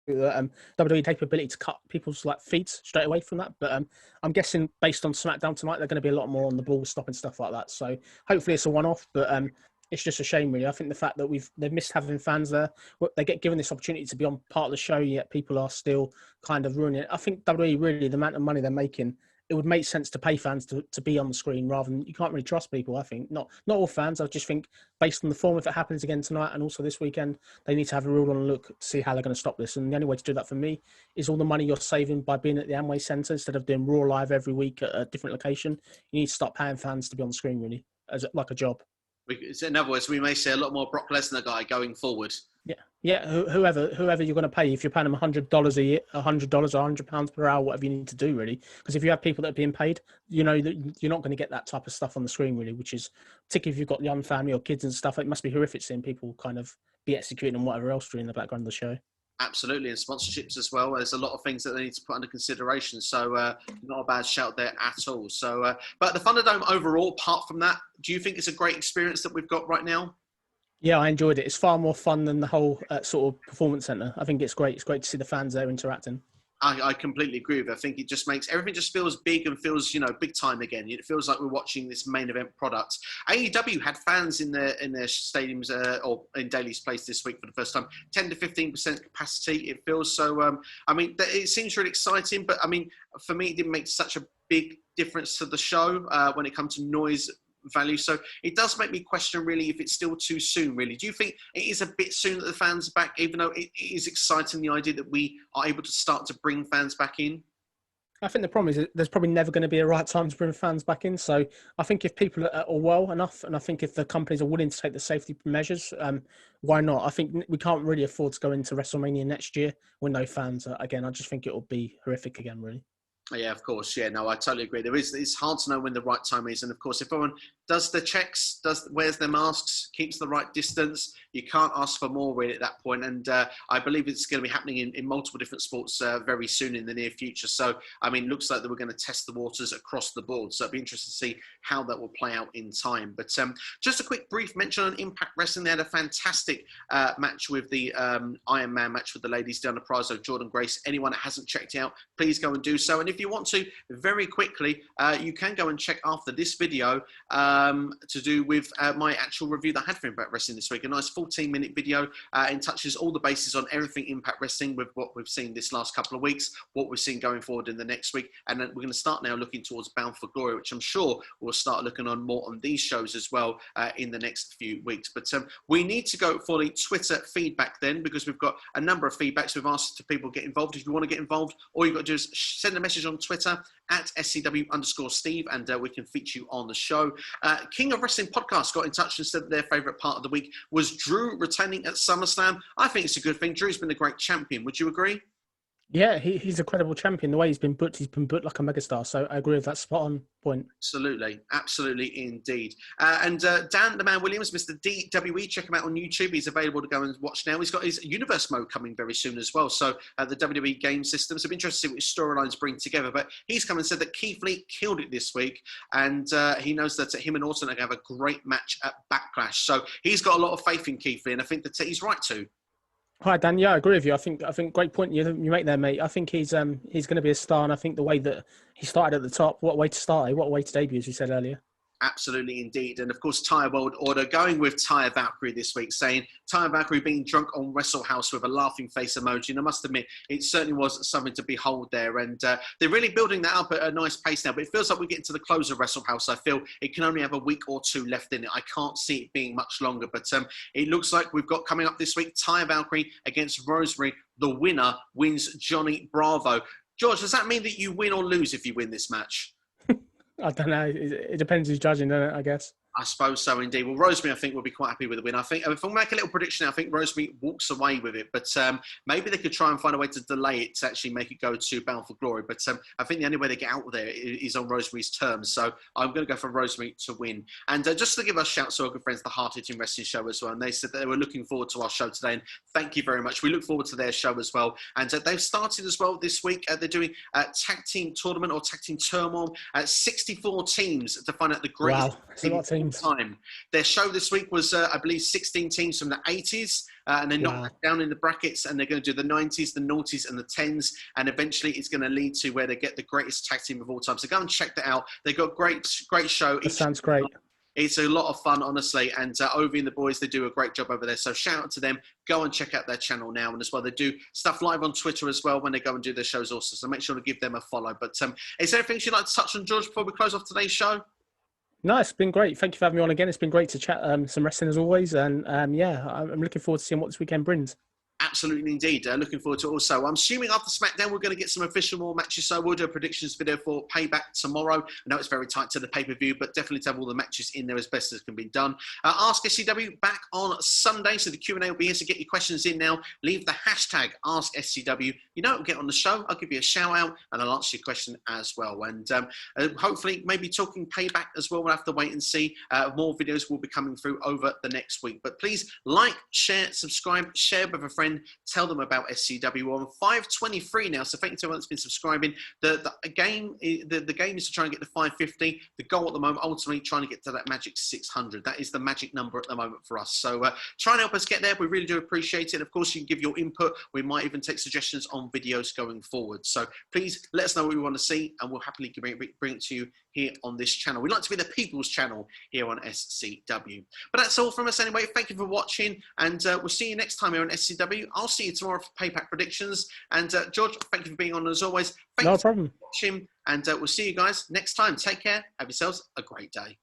Speaker 2: that WWE take the ability to cut people's feet straight away from that. But I'm guessing based on SmackDown tonight, they're going to be a lot more on the ball, stopping stuff like that. So hopefully it's a one-off. But it's just a shame, really. I think the fact that they've missed having fans there. They get given this opportunity to be on part of the show, yet people are still kind of ruining it. I think WWE really, the amount of money they're making, it would make sense to pay fans to be on the screen rather than, you can't really trust people, I think. Not all fans. I just think based on the form, if it happens again tonight and also this weekend, they need to have a real on look to see how they're going to stop this. And the only way to do that for me is all the money you're saving by being at the Amway Centre instead of doing Raw Live every week at a different location. You need to stop paying fans to be on the screen, really, as like a job.
Speaker 1: In other words, we may see a lot more Brock Lesnar guy going forward.
Speaker 2: Yeah. Whoever you're going to pay, if you're paying them $100 a year, $100 or £100 per hour, whatever you need to do, really. Because if you have people that are being paid, you know that you're not going to get that type of stuff on the screen, really. Which is, particularly if you've got young family or kids and stuff, it must be horrific seeing people kind of be executing on whatever else during the background of the show.
Speaker 1: Absolutely, and sponsorships as well. There's a lot of things that they need to put under consideration. So not a bad shout there at all. So, but the Thunderdome overall, apart from that, do you think it's a great experience that we've got right now?
Speaker 2: Yeah, I enjoyed it. It's far more fun than the whole sort of performance centre. I think it's great. It's great to see the fans there interacting.
Speaker 1: I completely agree with you. I think it just makes everything just feels big and feels, big time again. It feels like we're watching this main event product. AEW had fans in their stadiums or in Daly's Place this week for the first time, 10 to 15% capacity. It feels so. It seems really exciting, but for me, it didn't make such a big difference to the show when it comes to noise value. So it does make me question really if it's still too soon, really. Do you think it is a bit soon that the fans are back, even though it is exciting, the idea that we are able to start to bring fans back in?
Speaker 2: I think the problem is that there's probably never going to be a right time to bring fans back in. So I think if people are well enough, and I think if the companies are willing to take the safety measures, why not? I think we can't really afford to go into WrestleMania next year with no fans. Again, I just think it will be horrific again, really.
Speaker 1: Yeah, of course. Yeah, no, I totally agree. It's hard to know when the right time is. And of course, if everyone does the checks, wears their masks, keeps the right distance, you can't ask for more really at that point. And I believe it's going to be happening in multiple different sports very soon in the near future. So, it looks like that we're going to test the waters across the board. So it'll be interesting to see how that will play out in time. But just a quick brief mention on Impact Wrestling. They had a fantastic match with the Iron Man match with the ladies, Deonna Purrazzo, Jordan Grace. Anyone that hasn't checked it out, please go and do so. And if you want to, very quickly, you can go and check after this video to do with my actual review that I had for Impact Wrestling this week. A nice 14-minute video and touches all the bases on everything Impact Wrestling with what we've seen this last couple of weeks, what we've seen going forward in the next week. And then we're going to start now looking towards Bound for Glory, which I'm sure we'll start looking on more on these shows as well in the next few weeks. But we need to go for the Twitter feedback then, because we've got a number of feedbacks. We've asked to people to get involved. If you want to get involved, all you've got to do is send a message on Twitter at SCW_Steve, and we can feature you on the show. King of Wrestling Podcast got in touch and said that their favourite part of the week was Drew retaining at SummerSlam. I think it's a good thing. Drew's been a great champion. Would you agree?
Speaker 2: Yeah, he's a credible champion. The way he's been booked like a megastar. So I agree with that spot on point.
Speaker 1: Absolutely indeed. And Dan, the man Williams, Mr. DWE, check him out on YouTube. He's available to go and watch now. He's got his Universe mode coming very soon as well. So the WWE game system. So it'll be interesting to see what his storylines bring together. But he's come and said that Keithley killed it this week. And he knows that him and Orton are going to have a great match at Backlash. So he's got a lot of faith in Keithley. And I think that he's right to.
Speaker 2: Hi Dan, yeah, I agree with you. I think great point you make there, mate. I think he's going to be a star, and I think the way that he started at the top, what a way to start, what a way to debut, as you said earlier.
Speaker 1: Absolutely indeed. And of course, Taya World Order going with Taya Valkyrie this week, saying Taya Valkyrie being drunk on Wrestle House with a laughing face emoji. And I must admit, it certainly was something to behold there. And they're really building that up at a nice pace now. But it feels like we're getting to the close of Wrestle House. I feel it can only have a week or two left in it. I can't see it being much longer. But it looks like we've got coming up this week, Taya Valkyrie against Rosemary. The winner wins Johnny Bravo. George, does that mean that you win or lose if you win this match?
Speaker 2: I don't know. It depends who's judging, doesn't it, I guess?
Speaker 1: I suppose so, indeed. Well, Rosemary, I think, will be quite happy with the win. I think if I make a little prediction, I think Rosemary walks away with it. But maybe they could try and find a way to delay it to actually make it go to Bound for Glory. But I think the only way they get out of there is on Rosemary's terms. So I'm going to go for Rosemary to win. And just to give us a shout to our good friends, the Hard Hitting Wrestling Show as well. And they said that they were looking forward to our show today. And thank you very much. We look forward to their show as well. And they've started as well this week. They're doing a tag team tournament or tag team turmoil. 64 teams to find out the greatest
Speaker 2: team of all
Speaker 1: time. Their show this week was, I believe, 16 teams from the 80s, and they're knocked down in the brackets, and they're going to do the 90s, the noughties, and the 10s, and eventually it's going to lead to where they get the greatest tag team of all time. So go and check that out. They've got great show.
Speaker 2: That sounds great.
Speaker 1: It's a lot of fun, honestly, and Ovi and the boys, they do a great job over there. So shout out to them. Go and check out their channel now, and as well, they do stuff live on Twitter as well when they go and do their shows also. So make sure to give them a follow. But is there anything you'd like to touch on, George, before we close off today's show?
Speaker 2: No, it's been great. Thank you for having me on again. It's been great to chat some wrestling as always. And yeah, I'm looking forward to seeing what this weekend brings.
Speaker 1: Absolutely indeed. Looking forward to it also. I'm assuming after SmackDown, we're going to get some official more matches. So we'll do a predictions video for Payback tomorrow. I know it's very tight to the pay-per-view, but definitely to have all the matches in there as best as can be done. Ask SCW back on Sunday. So the Q&A will be here. So get your questions in now. Leave the hashtag Ask SCW. You know, it'll get on the show. I'll give you a shout out and I'll answer your question as well. And hopefully maybe talking Payback as well. We'll have to wait and see. More videos will be coming through over the next week. But please like, share, subscribe, share with a friend. Tell them about SCW. We're on 523 now, so thank you to everyone that's been subscribing. The game is to try and get to 550. The goal at the moment, ultimately, trying to get to that magic 600. That is the magic number at the moment for us. So try and help us get there. We really do appreciate it. And of course, you can give your input. We might even take suggestions on videos going forward. So please let us know what we want to see, and we'll happily bring it to you here on this channel. We like to be the people's channel here on SCW. But that's all from us anyway. Thank you for watching, and we'll see you next time here on SCW. I'll see you tomorrow for Payback predictions. And George, thank you for being on as always.
Speaker 2: No problem.
Speaker 1: For watching, and we'll see you guys next time. Take care. Have yourselves a great day.